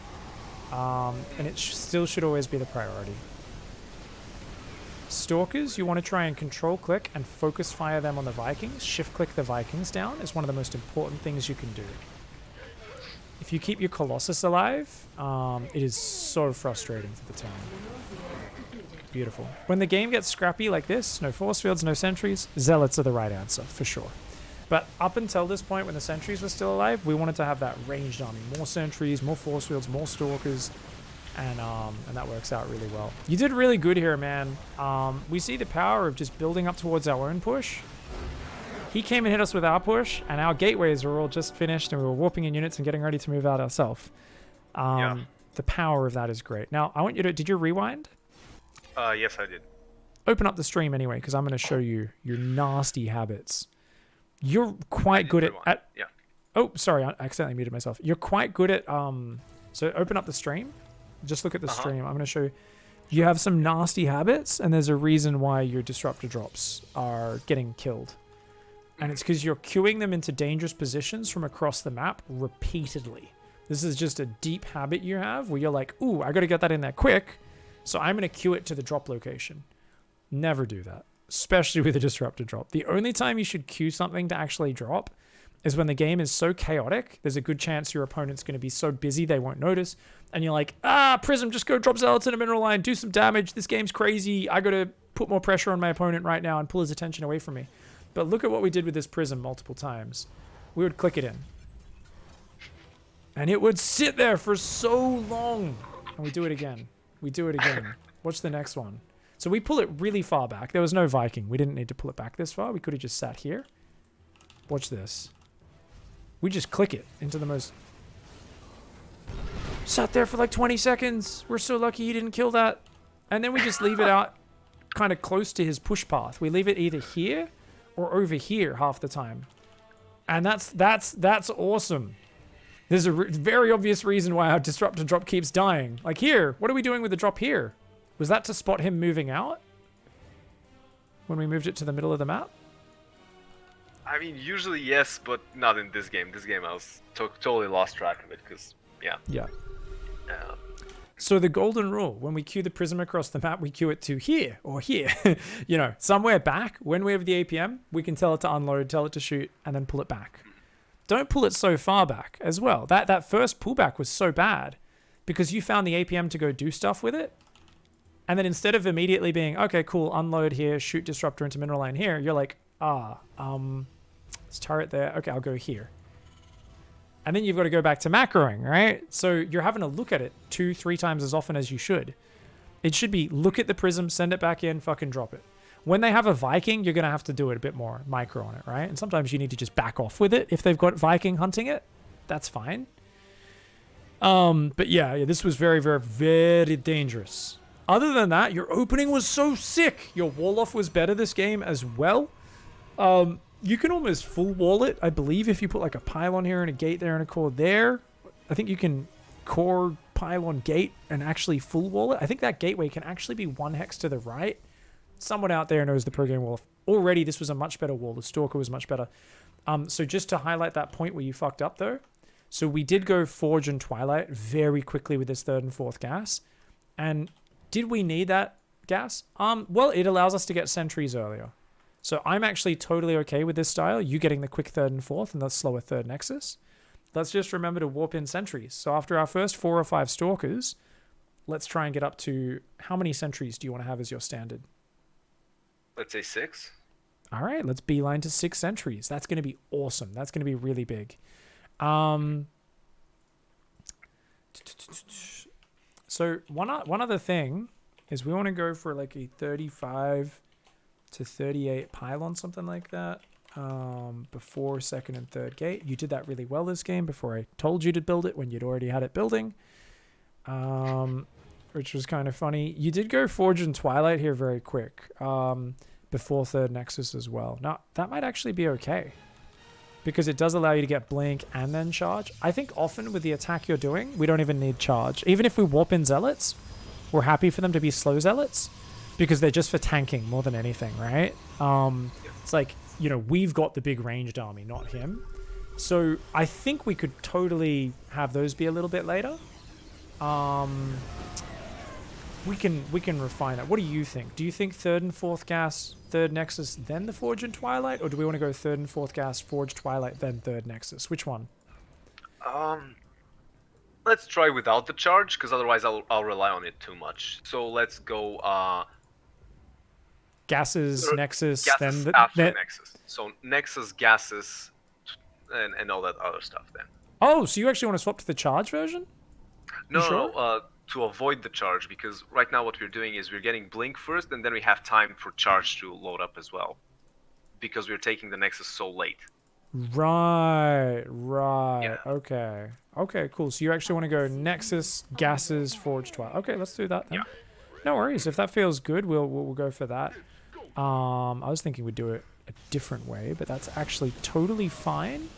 and it still should always be the priority. Stalkers, you want to try and control click and focus fire them on the Vikings. Shift click the Vikings down is one of the most important things you can do. If you keep your Colossus alive, it is so frustrating for the turn. Beautiful. When the game gets scrappy like this, no force fields, no sentries, Zealots are the right answer, for sure. But up until this point, when the sentries were still alive, we wanted to have that ranged army. More sentries, more force fields, more stalkers, and that works out really well. You did really good here, man. We see the power of just building up towards our own push. He came and hit us with our push, and our gateways were all just finished, and we were warping in units and getting ready to move out ourselves. The power of that is great. Now, I want you to... Did you rewind? Yes, I did. Open up the stream anyway, because I'm going to show you your nasty habits. You're quite good at... Yeah. Oh, sorry, I accidentally muted myself. You're quite good at... So open up the stream. Just look at the stream. I'm going to show you. You have some nasty habits, and there's a reason why your Disruptor Drops are getting killed. And it's because you're queuing them into dangerous positions from across the map repeatedly. This is just a deep habit you have where you're like, ooh, I got to get that in there quick, so I'm going to queue it to the drop location. Never do that, especially with a Disruptor Drop. The only time you should queue something to actually drop is when the game is so chaotic, there's a good chance your opponent's going to be so busy they won't notice, and you're like, Prism, just go drop Zealots in a mineral line, do some damage, this game's crazy, I got to put more pressure on my opponent right now and pull his attention away from me. But look at what we did with this Prism multiple times. We would click it in, and it would sit there for so long, and we do it again. We do it again. Watch the next one. So we pull it really far back. There was no Viking. We didn't need to pull it back this far. We could have just sat here. Watch this. We just click it into the most... Sat there for like 20 seconds. We're so lucky he didn't kill that. And then we just leave it out kind of close to his push path. We leave it either here or over here half the time. And that's awesome. There's a very obvious reason why our Disruptor Drop keeps dying. Like here, what are we doing with the drop here? Was that to spot him moving out? When we moved it to the middle of the map? I mean, usually yes, but not in this game. This game I was totally lost track of it because, yeah. Yeah. So the golden rule, when we queue the Prism across the map, we queue it to here or here. You know, somewhere back. When we have the APM, we can tell it to unload, tell it to shoot, and then pull it back. Don't pull it so far back as well. That first pullback was so bad because you found the APM to go do stuff with it. And then instead of immediately being, okay, cool, unload here, shoot Disruptor into mineral line here, you're like, let's turret there. Okay, I'll go here. And then you've got to go back to macroing, right? So you're having to look at it 2-3 times as often as you should. It should be look at the Prism, send it back in, fucking drop it. When they have a Viking, you're going to have to do it a bit more micro on it, right? And sometimes you need to just back off with it. If they've got Viking hunting it, that's fine. But yeah, this was very, very, very dangerous. Other than that, your opening was so sick. Your wall-off was better this game as well. You can almost full wall it, I believe, if you put like a pylon here and a gate there and a core there. I think you can core, pylon, gate, and actually full wall it. I think that gateway can actually be 1 hex to the right. Someone out there knows the pro game wall. Already, this was a much better wall. The Stalker was much better. So just to highlight that point where you fucked up, though. So we did go Forge and Twilight very quickly with this 3rd and 4th gas. And did we need that gas? Well, it allows us to get sentries earlier. So I'm actually totally okay with this style. You getting the quick 3rd and 4th and the slower 3rd Nexus. Let's just remember to warp in sentries. So after our first 4 or 5 Stalkers, let's try and get up to... How many sentries do you want to have as your standard? Let's say 6. All right, let's beeline to 6 sentries. That's going to be awesome. That's going to be really big. So one other thing is we want to go for like a 35 to 38 pylon, something like that, before second and third gate. You did that really well this game before I told you to build it when you'd already had it building, which was kind of funny. You did go Forge and Twilight here very quick, before third Nexus as well. Now, that might actually be okay, because it does allow you to get Blink and then charge. I think often with the attack you're doing, we don't even need charge. Even if we warp in Zealots, we're happy for them to be slow Zealots, because they're just for tanking more than anything, right? It's like, you know, we've got the big ranged army, not him. So I think we could totally have those be a little bit later. We can refine that. What do you think? Do you think third and fourth gas, third Nexus, then the Forge and Twilight? Or do we want to go third and fourth gas, Forge, Twilight, then third Nexus? Which one? Let's try without the charge, because otherwise I'll rely on it too much. So let's go gases, Nexus, gases then after Nexus. So Nexus, gases, and all that other stuff then. Oh, so you actually want to swap to the charge version? No, sure? no, to avoid the charge, because right now what we're doing is we're getting Blink first, and then we have time for charge to load up as well, because we're taking the Nexus so late. Right. Yeah. Okay, cool. So you actually want to go Nexus, gases, Forge, Twilight. Okay, let's do that then. Yeah. No worries. If that feels good, we'll go for that. I was thinking we'd do it a different way, but that's actually totally fine,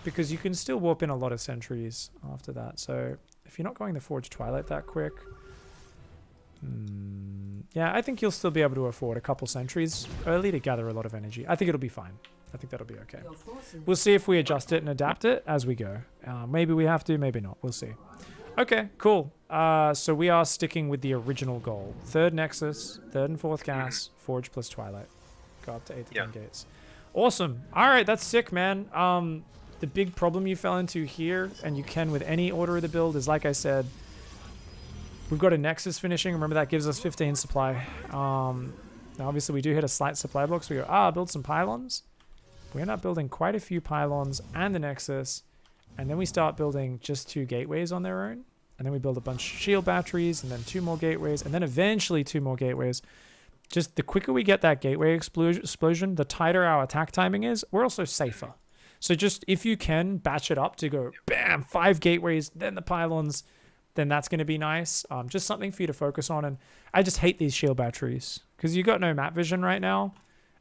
because you can still warp in a lot of sentries after that. So if you're not going the Forge Twilight that quick, yeah, I think you'll still be able to afford a couple sentries early to gather a lot of energy. I think it'll be fine. I think that'll be okay. We'll see if we adjust it and adapt it as we go. Maybe we have to, maybe not. We'll see. Okay, cool. So we are sticking with the original goal. Third Nexus, third and fourth gas, Forge plus Twilight. Go up to 8 to 10 gates. Awesome. All right, that's sick, man. The big problem you fell into here, and you can with any order of the build, is like I said, we've got a Nexus finishing. Remember, that gives us 15 supply. Now, obviously, we do hit a slight supply block, so we go, build some pylons. We end up building quite a few pylons and the Nexus, and then we start building just 2 gateways on their own, and then we build a bunch of shield batteries, and then 2 more gateways, and then eventually 2 more gateways. Just the quicker we get that gateway explosion, the tighter our attack timing is. We're also safer. So just, if you can, batch it up to go, bam, 5 gateways, then the pylons, then that's going to be nice. Just something for you to focus on. And I just hate these shield batteries, because you got no map vision right now.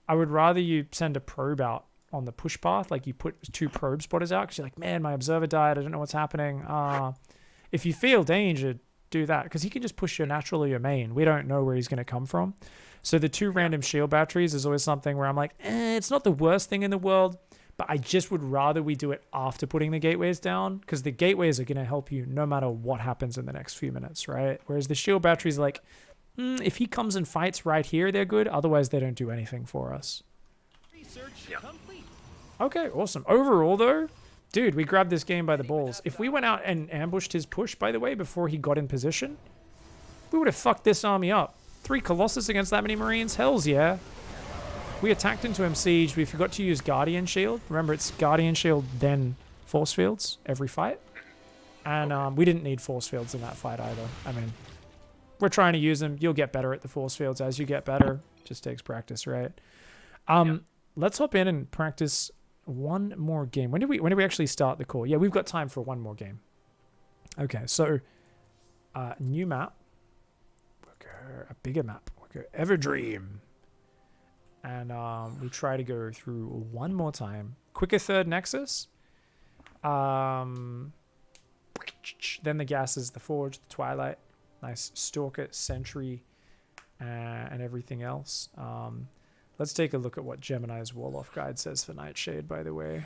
I would rather you send a probe out on the push path, like you put 2 probe spotters out, because you're like, man, my observer died, I don't know what's happening. If you feel danger, do that, because he can just push your natural or your main. We don't know where he's going to come from. So the 2 random shield batteries is always something where I'm like, it's not the worst thing in the world, but I just would rather we do it after putting the gateways down, because the gateways are going to help you no matter what happens in the next few minutes, right? Whereas the shield batteries, like, if he comes and fights right here, they're good. Otherwise, they don't do anything for us. Research complete. Okay, awesome. Overall, though, dude, we grabbed this game by the balls. If we went out and ambushed his push, by the way, before he got in position, we would have fucked this army up. 3 Colossus against that many Marines? Hells yeah. We attacked into him siege. We forgot to use Guardian Shield. Remember, it's Guardian Shield, then Force Fields every fight. And we didn't need Force Fields in that fight either. I mean, we're trying to use them. You'll get better at the Force Fields as you get better. Just takes practice, right? Let's hop in and practice one more game. When do we actually start the call? Yeah, we've got time for one more game. Okay, so new map. We'll go a bigger map. We'll go Everdream. And we try to go through one more time. Quicker third Nexus. Then the gases, the Forge, the Twilight. Nice Stalker, Sentry, and everything else. Let's take a look at what Gemini's Wall-Off Guide says for Nightshade, by the way.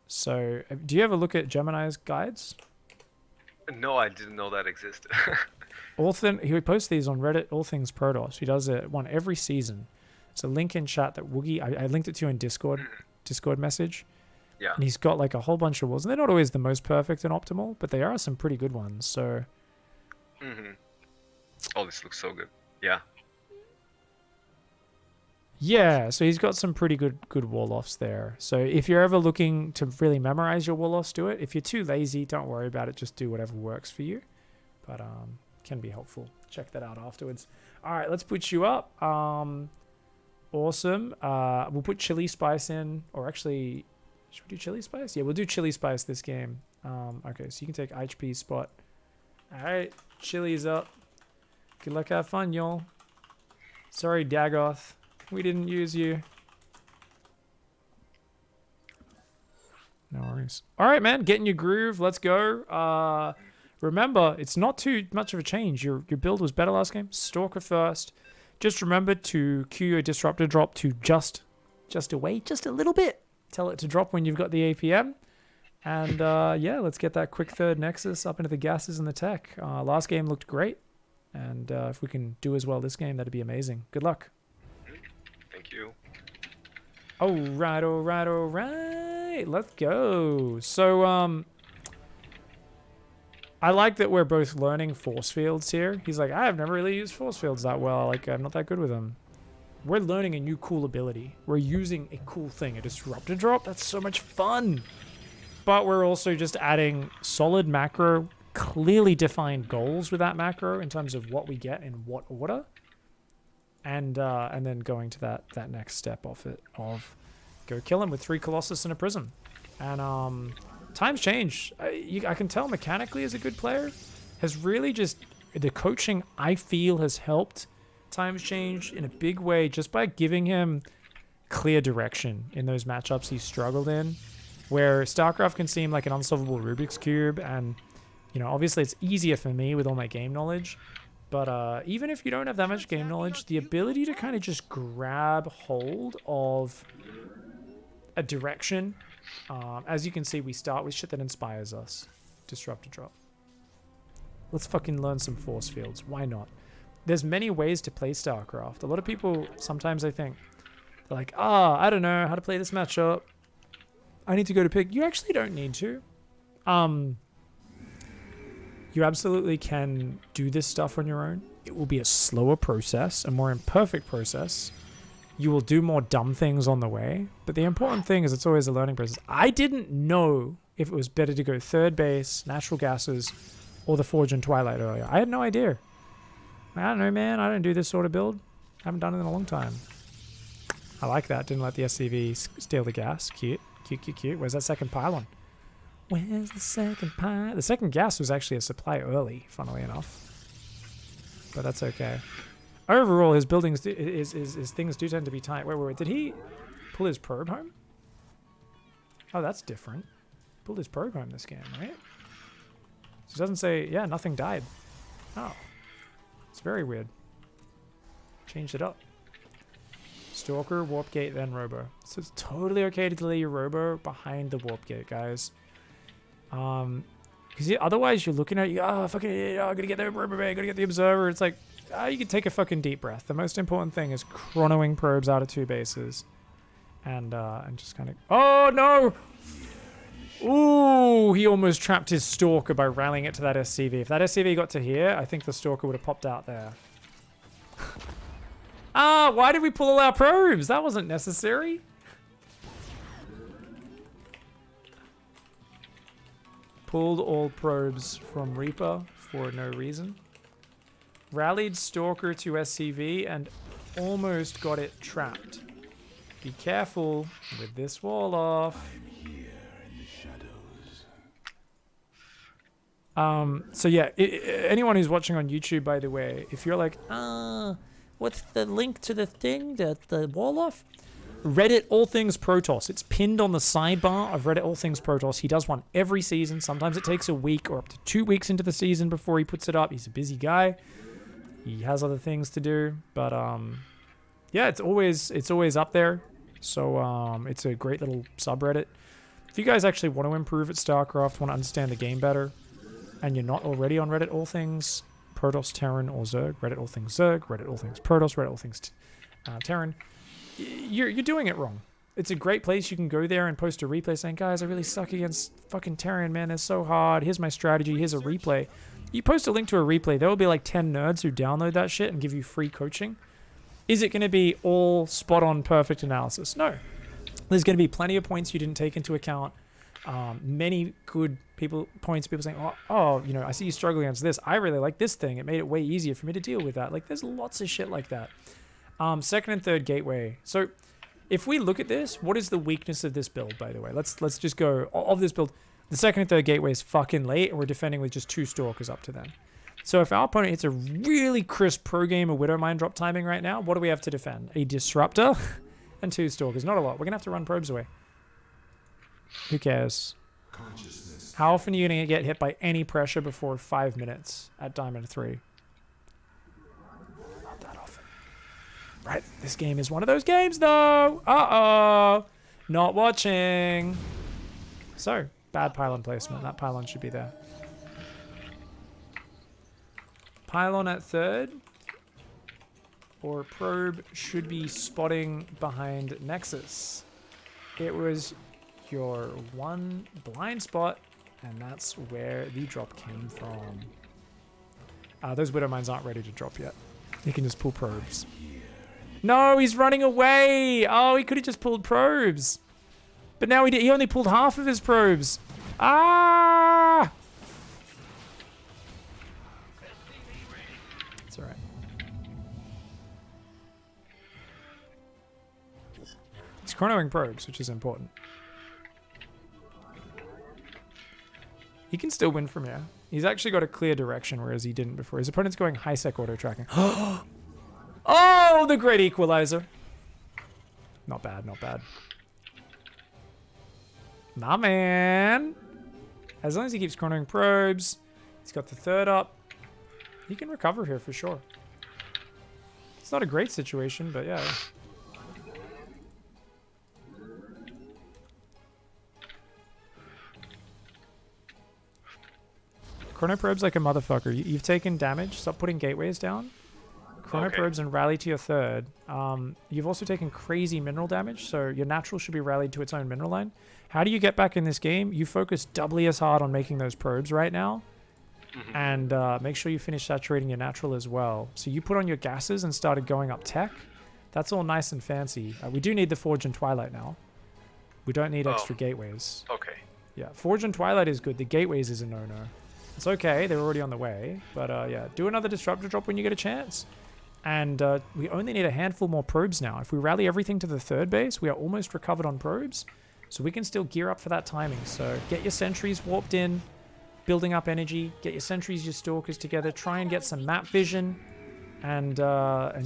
So, do you ever look at Gemini's guides? No, I didn't know that existed. He posts these on Reddit, All Things Protoss. He does one every season. It's a link in chat that Woogie, I linked it to you in Discord message. Yeah. And he's got like a whole bunch of walls. And they're not always the most perfect and optimal, but they are some pretty good ones. So. Oh, this looks so good. Yeah. Yeah, so he's got some pretty good wall-offs there. So if you're ever looking to really memorize your wall-offs, do it. If you're too lazy, don't worry about it. Just do whatever works for you. But can be helpful. Check that out afterwards. All right, let's put you up. Awesome. We'll put chili spice in, or actually, should we do chili spice? Yeah, we'll do chili spice this game. Okay, so you can take HP's spot. All right, chili's up. Good luck, have fun, y'all. Sorry, Dagoth. We didn't use you. No worries. All right, man. Get in your groove. Let's go. Remember, it's not too much of a change. Your build was better last game. Stalker first. Just remember to cue your Disruptor Drop to just away just a little bit. Tell it to drop when you've got the APM. And yeah, let's get that quick third Nexus up into the gases and the tech. Last game looked great. And if we can do as well this game, that'd be amazing. Good luck. Thank you. All right. Let's go. So, I like that we're both learning force fields here. He's like, I've never really used force fields that well. Like, I'm not that good with them. We're learning a new cool ability. We're using a cool thing, a Disruptor Drop. That's so much fun. But we're also just adding solid macro, clearly defined goals with that macro in terms of what we get in what order. And then going to that next step of go kill him with 3 Colossus and a Prism. And times change. I can tell mechanically as a good player has really just, the coaching I feel has helped times change in a big way just by giving him clear direction in those matchups he struggled in, where StarCraft can seem like an unsolvable Rubik's Cube. And, you know, obviously it's easier for me with all my game knowledge. But even if you don't have that much game knowledge, the ability to kind of just grab hold of a direction. As you can see, we start with shit that inspires us. Disruptor Drop. Let's fucking learn some force fields. Why not? There's many ways to play StarCraft. A lot of people, sometimes I think, they're like, I don't know how to play this matchup. I need to go to Pig. You actually don't need to. You absolutely can do this stuff on your own. It will be a slower process, a more imperfect process. You will do more dumb things on the way. But the important thing is it's always a learning process. I didn't know if it was better to go third base, natural gases, or the Forge and Twilight earlier. I had no idea. I don't know, man. I don't do this sort of build. Haven't done it in a long time. I like that. Didn't let the SCV steal the gas. Cute. Cute. Where's that second pylon? Where's the second pile? The second gas was actually a supply early, funnily enough. But that's okay. Overall, his buildings, his things do tend to be tight. Wait. Did he pull his probe home? Oh, that's different. Pulled his probe home this game, right? So it doesn't say, yeah, nothing died. Oh. It's very weird. Changed it up. Stalker, Warp Gate, then Robo. So it's totally okay to delay your Robo behind the Warp Gate, guys. Because otherwise you're looking at, fucking, I gotta get the Robo Bay, gotta get the Observer. It's like, you can take a fucking deep breath. The most important thing is chronoing probes out of 2 bases. And just kind of, oh no! Ooh, he almost trapped his Stalker by rallying it to that SCV. If that SCV got to here, I think the Stalker would have popped out there. Why did we pull all our probes? That wasn't necessary. Pulled all probes from Reaper for no reason. Rallied Stalker to SCV and almost got it trapped. Be careful with this wall off. So yeah, anyone who's watching on YouTube, by the way, if you're like, what's the link to the thing, the wall off? Reddit All Things Protoss. It's pinned on the sidebar of Reddit All Things Protoss. He does one every season. Sometimes it takes a week or up to 2 weeks into the season before he puts it up. He's a busy guy. He has other things to do, but yeah, it's always up there. So it's a great little subreddit. If you guys actually want to improve at StarCraft, want to understand the game better, and you're not already on Reddit All Things Protoss, Terran, or Zerg, Reddit All Things Zerg, Reddit All Things Protoss, Reddit All Things Terran, you're doing it wrong. It's a great place. You can go there and post a replay saying, guys, I really suck against fucking Terran, man. It's so hard. Here's my strategy. Here's a replay. You post a link to a replay, there will be like 10 nerds who download that shit and give you free coaching. Is it going to be all spot on perfect analysis? No. There's going to be plenty of points you didn't take into account. Many good points, people saying, oh, you know, I see you struggle against this. I really like this thing. It made it way easier for me to deal with that. Like, there's lots of shit like that. Second and third gateway. So if we look at this, what is the weakness of this build, by the way? Let's just go of this build. The second and third gateway is fucking late, and we're defending with just 2 Stalkers up to them. So if our opponent hits a really crisp pro-gamer Widow Mine drop timing right now, what do we have to defend? A Disruptor and 2 Stalkers. Not a lot. We're going to have to run probes away. Who cares? How often are you going to get hit by any pressure before 5 minutes at Diamond 3? Not that often. Right, this game is one of those games, though. Uh-oh. Not watching. So, bad pylon placement. That pylon should be there. Pylon at third. Or probe should be spotting behind Nexus. It was your one blind spot, and that's where the drop came from. Those Widow Mines aren't ready to drop yet. You can just pull probes. No, he's running away! Oh, he could have just pulled probes. But now he only pulled half of his probes. Ah! It's alright. He's chronoing probes, which is important. He can still win from here. He's actually got a clear direction, whereas he didn't before. His opponent's going high-sec auto-tracking. Oh, the great equalizer. Not bad, not bad. Nah, man. As long as he keeps chronoing probes, he's got the third up. He can recover here for sure. It's not a great situation, but yeah. Chrono probes like a motherfucker. You've taken damage. Stop putting gateways down. Chrono probes and rally to your third. You've also taken crazy mineral damage, so your natural should be rallied to its own mineral line. How do you get back in this game? You focus doubly as hard on making those probes right now, and make sure you finish saturating your natural as well. So you put on your gases and started going up tech. That's all nice and fancy. We do need the Forge and Twilight now. We don't need extra gateways. Okay. Yeah, Forge and Twilight is good. The gateways is a no-no. It's okay, they're already on the way. But yeah, do another Disruptor Drop when you get a chance. And we only need a handful more probes now. If we rally everything to the third base, we are almost recovered on probes. So we can still gear up for that timing. So get your sentries warped in, building up energy. Get your sentries, your stalkers together. Try and get some map vision. And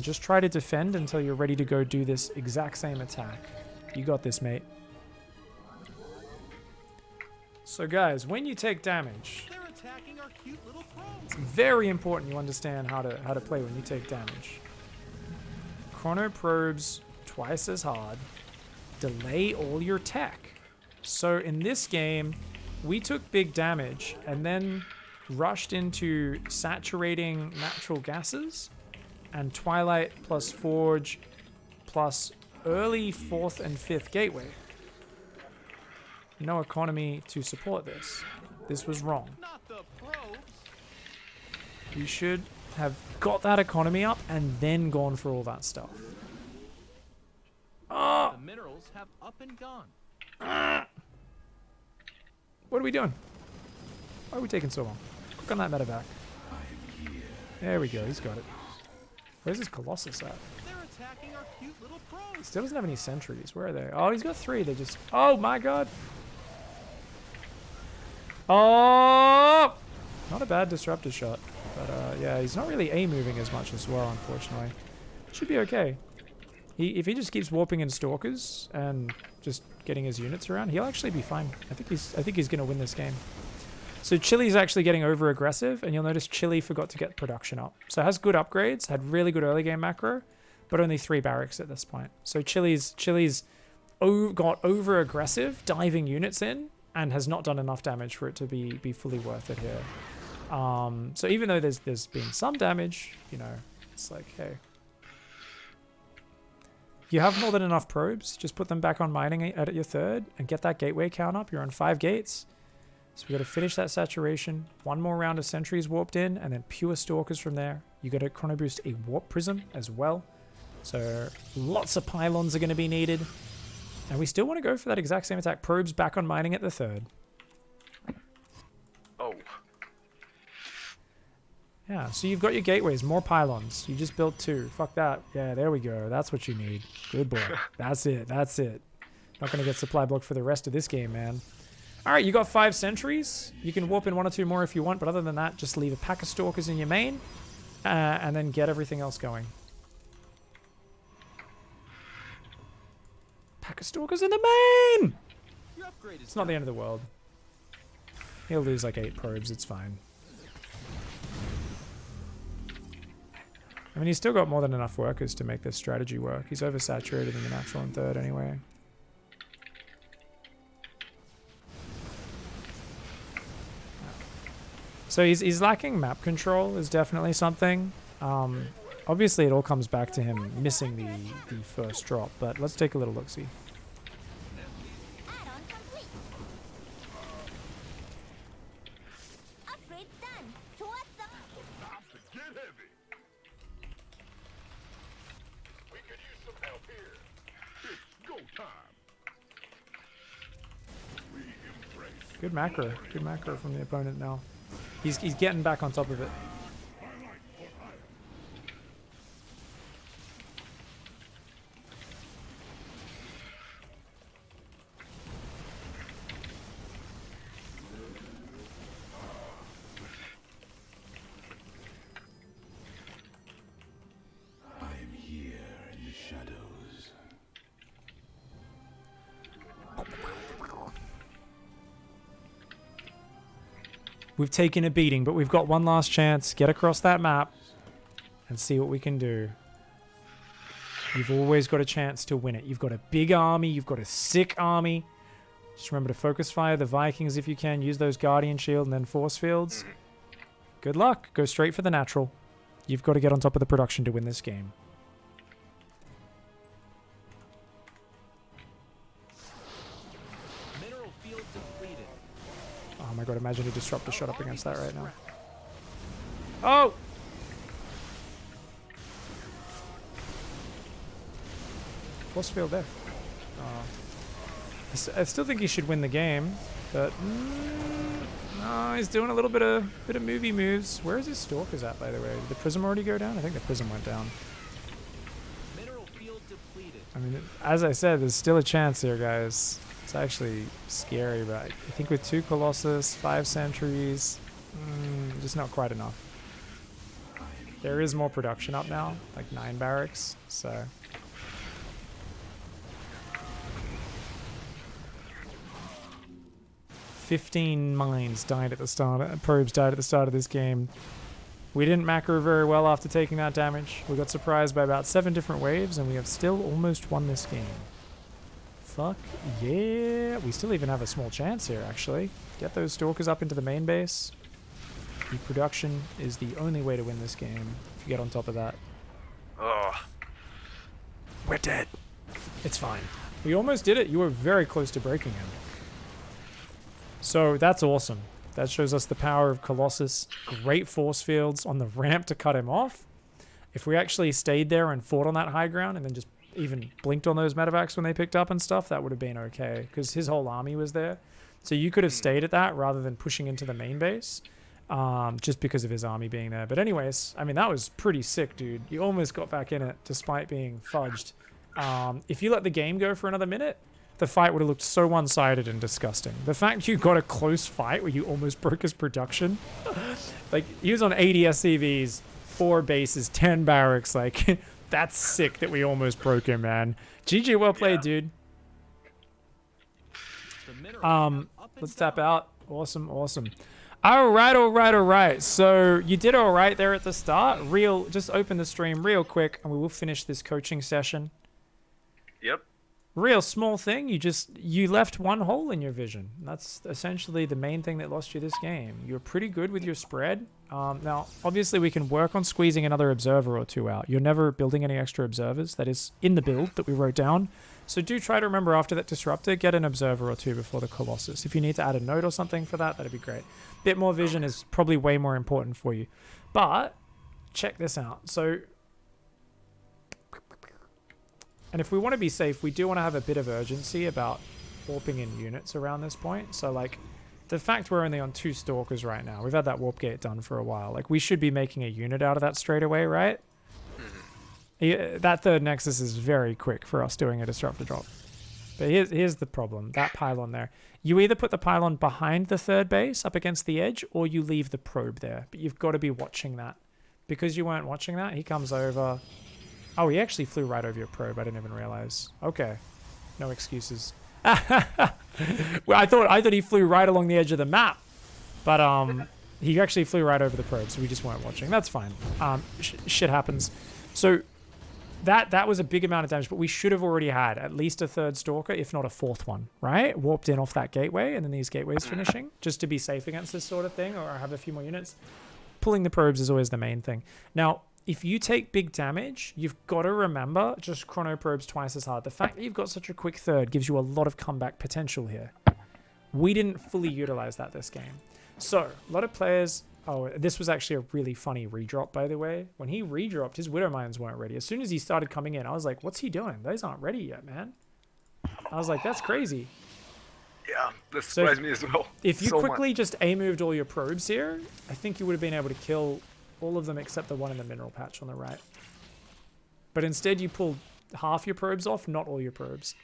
just try to defend until you're ready to go do this exact same attack. You got this, mate. So guys, when you take damage, attacking our cute little it's very important you understand how to play when you take damage. Chrono probes twice as hard. Delay all your tech. So in this game, we took big damage and then rushed into saturating natural gases and Twilight plus Forge plus early 4th and 5th gateway. No economy to support this. This was wrong. Not the probes. You should have got that economy up and then gone for all that stuff. Oh! The minerals have up and gone. What are we doing? Why are we taking so long? Click on that medevac. There we go, he's got it. Where's his Colossus at? They're attacking our cute little probes. He still doesn't have any sentries. Where are they? Oh, he's got 3. They just... Oh my god! Oh! Not a bad disruptor shot. But yeah, he's not really A-moving as much as well, unfortunately. Should be okay. If he just keeps warping in stalkers and just getting his units around, he'll actually be fine. I think he's gonna win this game. So Chili's actually getting over aggressive, and you'll notice Chili forgot to get production up. So it has good upgrades, had really good early game macro, but only 3 barracks at this point. So Chili's got over aggressive, diving units in, and has not done enough damage for it to be fully worth it here. So even though there's been some damage, you know, it's like, hey. If you have more than enough probes, just put them back on mining at your third and get that gateway count up. You're on 5 gates. So we got to finish that saturation. One more round of sentries warped in, and then pure stalkers from there. You got to chrono boost a warp prism as well. So lots of pylons are going to be needed. And we still want to go for that exact same attack. Probes back on mining at the 3rd. Oh. Yeah, so you've got your gateways, more pylons. You just built 2. Fuck that. Yeah, there we go. That's what you need. Good boy. That's it. That's it. Not going to get supply blocked for the rest of this game, man. All right, you got 5 sentries. You can warp in 1 or 2 more if you want, but other than that, just leave a pack of stalkers in your main, and then get everything else going. Pack of stalkers in the main! It's not the end of the world. He'll lose like 8 probes. It's fine. I mean, he's still got more than enough workers to make this strategy work. He's oversaturated in the natural and 3rd anyway. So he's lacking map control is definitely something. Obviously, it all comes back to him missing the first drop, but let's take a little look-see. Good macro. Good macro from the opponent now. He's getting back on top of it. I am here in the shadows. We've taken a beating, but we've got one last chance. Get across that map and see what we can do. You've always got a chance to win it. You've got a big army. You've got a sick army. Just remember to focus fire the Vikings if you can. Use those Guardian Shield and then Force Fields. Good luck. Go straight for the natural. You've got to get on top of the production to win this game. Oh my god, imagine a Disruptor shot up against that right now. Oh! Force field there. Oh. I still think he should win the game, but no, he's doing a little bit of movie moves. Where is his Stalkers at, by the way? Did the Prism already go down? I think the Prism went down. I mean, as I said, there's still a chance here, guys. It's actually scary, but I think with 2 Colossus, 5 sentries, just not quite enough. There is more production up now, like 9 barracks, so. "15 mines died at the start, probes died at the start of this game. We didn't macro very well after taking that damage. We got surprised by about 7 different waves, and we have still almost won this game. Fuck yeah. We still even have a small chance here, actually. Get those Stalkers up into the main base. The production is the only way to win this game, if you get on top of that. Ugh. We're dead. It's fine. We almost did it. You were very close to breaking him. So that's awesome. That shows us the power of Colossus. Great force fields on the ramp to cut him off. If we actually stayed there and fought on that high ground and then just even blinked on those medevacs when they picked up and stuff, that would have been okay, because his whole army was there. So you could have stayed at that rather than pushing into the main base, just because of his army being there. But anyways, I mean, that was pretty sick, dude. You almost got back in it despite being fudged. If you let the game go for another minute, the fight would have looked so one-sided and disgusting. The fact you got a close fight where you almost broke his production, like, he was on 80 SCVs, 4 bases, 10 barracks, like, that's sick that we almost broke him, man. GG, well played, dude. Let's tap out. Awesome, awesome. All right. So you did all right there at the start. Just open the stream real quick, and we will finish this coaching session. Yep. Real small thing. You left one hole in your vision. That's essentially the main thing that lost you this game. You were pretty good with your spread. Now, obviously, we can work on squeezing another observer or two out. You're never building any extra observers. That is in the build that we wrote down. So do try to remember after that Disruptor, get an observer or two before the Colossus. If you need to add a node or something for that, that'd be great. Bit more vision is probably way more important for you. But check this out. So, and if we want to be safe, we do want to have a bit of urgency about warping in units around this point. So like, the fact we're only on 2 Stalkers right now, we've had that warp gate done for a while. Like, we should be making a unit out of that straight away, right? Yeah, that third Nexus is very quick for us doing a Disruptor Drop. But here's the problem. That pylon there. You either put the pylon behind the third base up against the edge, or you leave the probe there. But you've got to be watching that. Because you weren't watching that, he comes over. Oh, he actually flew right over your probe. I didn't even realize. Okay. No excuses. Well, I thought he flew right along the edge of the map, but he actually flew right over the probe, so we just weren't watching. That's fine. Shit happens. So that was a big amount of damage, but we should have already had at least a 3rd Stalker, if not a 4th one, right? Warped in off that gateway, and then these gateways finishing, just to be safe against this sort of thing, or have a few more units. Pulling the probes is always the main thing. Now, if you take big damage, you've got to remember just chrono probes twice as hard. The fact that you've got such a quick 3rd gives you a lot of comeback potential here. We didn't fully utilize that this game. So, a lot of players... Oh, this was actually a really funny redrop, by the way. When he redropped, his Widow Mines weren't ready. As soon as he started coming in, I was like, what's he doing? Those aren't ready yet, man. I was like, that's crazy. Yeah, that surprised me as well. If you quickly just A-moved all your probes here, I think you would have been able to kill all of them except the one in the mineral patch on the right. But instead you pulled half your probes off, not all your probes.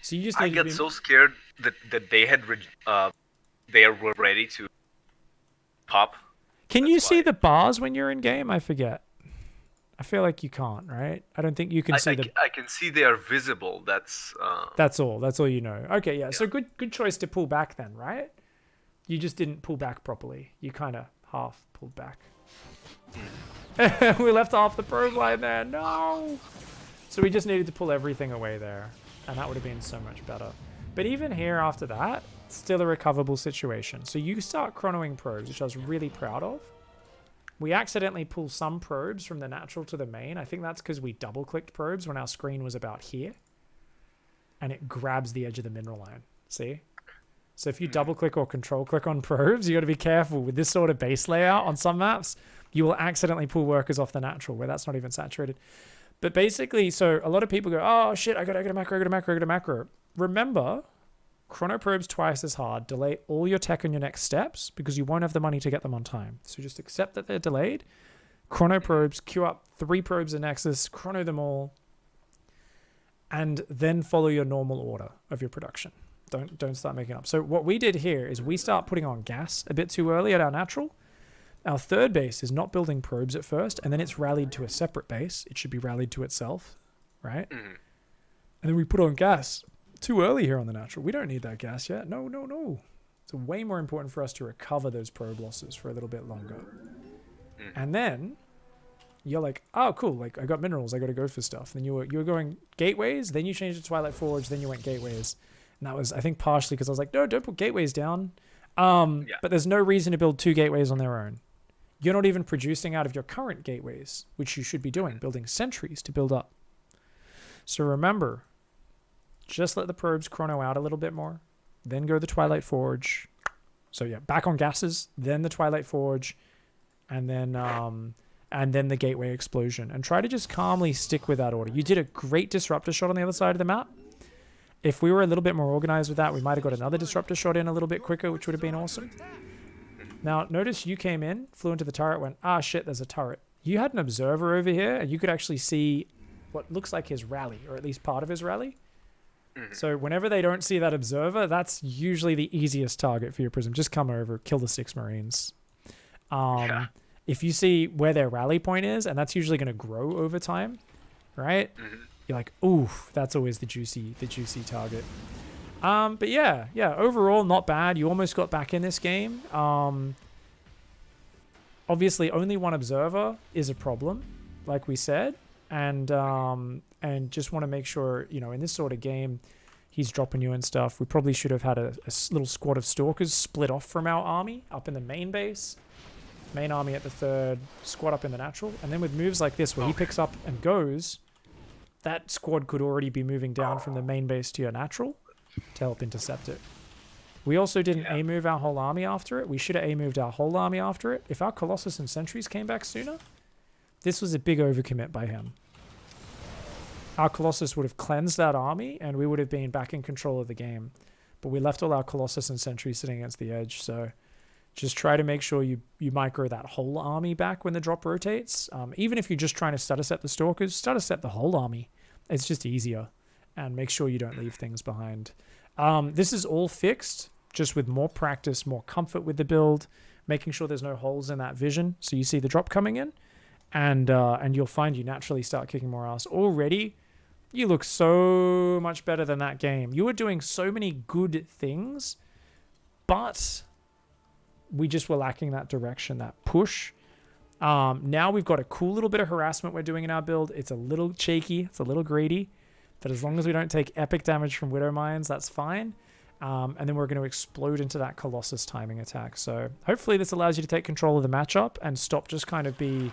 So you just I get so scared that they were ready to pop. Can you see the bars when you're in game? I forget. I feel like you can't, right? I don't think you can see the... I can see they are visible. That's all. That's all you know. Okay, yeah. So good choice to pull back then, right? You just didn't pull back properly. You kind of half pulled back. We left off the probe line there. No. So we just needed to pull everything away there, and that would have been so much better. But even here after that, still a recoverable situation. So you start chronoing probes, which I was really proud of. We accidentally pull some probes from the natural to the main. I think that's because we double-clicked probes when our screen was about here. And it grabs the edge of the mineral line. See? So if you double-click or control-click on probes, you got to be careful. With this sort of base layout on some maps, you will accidentally pull workers off the natural where that's not even saturated. But basically, so a lot of people go, oh shit, I got a macro. Remember, chrono probes twice as hard. Delay all your tech on your next steps because you won't have the money to get them on time. So just accept that they're delayed. Chrono probes, queue up 3 probes a Nexus, chrono them all, and then follow your normal order of your production. Don't start making up. So what we did here is we start putting on gas a bit too early at our natural. Our third base is not building probes at first, and then it's rallied to a separate base. It should be rallied to itself, right? And then we put on gas too early here on the natural. We don't need that gas yet. No. It's way more important for us to recover those probe losses for a little bit longer. And then you're like, oh, cool. Like, I got minerals. I got to go for stuff. Then you were going gateways. Then you changed to Twilight Forge. Then you went gateways. And that was, I think, partially because I was like, no, don't put gateways down. But there's no reason to build 2 gateways on their own. You're not even producing out of your current gateways, which you should be doing, building sentries to build up. So remember, just let the probes chrono out a little bit more. Then go the Twilight Forge. So yeah, back on gases, then the Twilight Forge, and then the Gateway Explosion. And try to just calmly stick with that order. You did a great Disruptor shot on the other side of the map. If we were a little bit more organized with that, we might have got another Disruptor shot in a little bit quicker, which would have been awesome. Now, notice you came in, flew into the turret, went, ah, shit, there's a turret. You had an observer over here, and you could actually see what looks like his rally, or at least part of his rally. So whenever they don't see that observer, that's usually the easiest target for your Prism. Just come over, kill the 6 Marines. If you see where their rally point is, and that's usually going to grow over time, right? You're like, ooh, that's always the juicy target. But yeah, overall, not bad. You almost got back in this game. Obviously, only 1 observer is a problem, like we said. And just want to make sure, in this sort of game, he's dropping you and stuff. We probably should have had a little squad of Stalkers split off from our army up in the main base. main army at the 3rd, squad up in the natural. And then with moves like this, where he picks up and goes, that squad could already be moving down from the main base to your natural to help intercept it. We also didn't A-move our whole army after it. We should have A-moved our whole army after it. If our Colossus and Sentries came back sooner, this was a big overcommit by him. Our Colossus would have cleansed that army, and we would have been back in control of the game. But we left all our Colossus and Sentries sitting against the edge, so just try to make sure you micro that whole army back when the drop rotates. Even if you're just trying to stutter set the Stalkers, stutter set the whole army. It's just easier. And make sure you don't leave things behind. This is all fixed, just with more practice, more comfort with the build, making sure there's no holes in that vision. So you see the drop coming in, and you'll find you naturally start kicking more ass. Already, you look so much better than that game. You were doing so many good things, but we just were lacking that direction, that push. Now we've got a cool little bit of harassment we're doing in our build. It's a little cheeky, it's a little greedy, but as long as we don't take epic damage from Widow Mines, that's fine. And then we're going to explode into that Colossus timing attack. So hopefully this allows you to take control of the matchup and stop just kind of be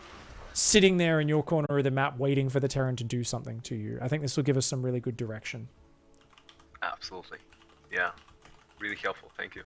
sitting there in your corner of the map waiting for the Terran to do something to you. I think this will give us some really good direction. Absolutely. Yeah. Really helpful. Thank you.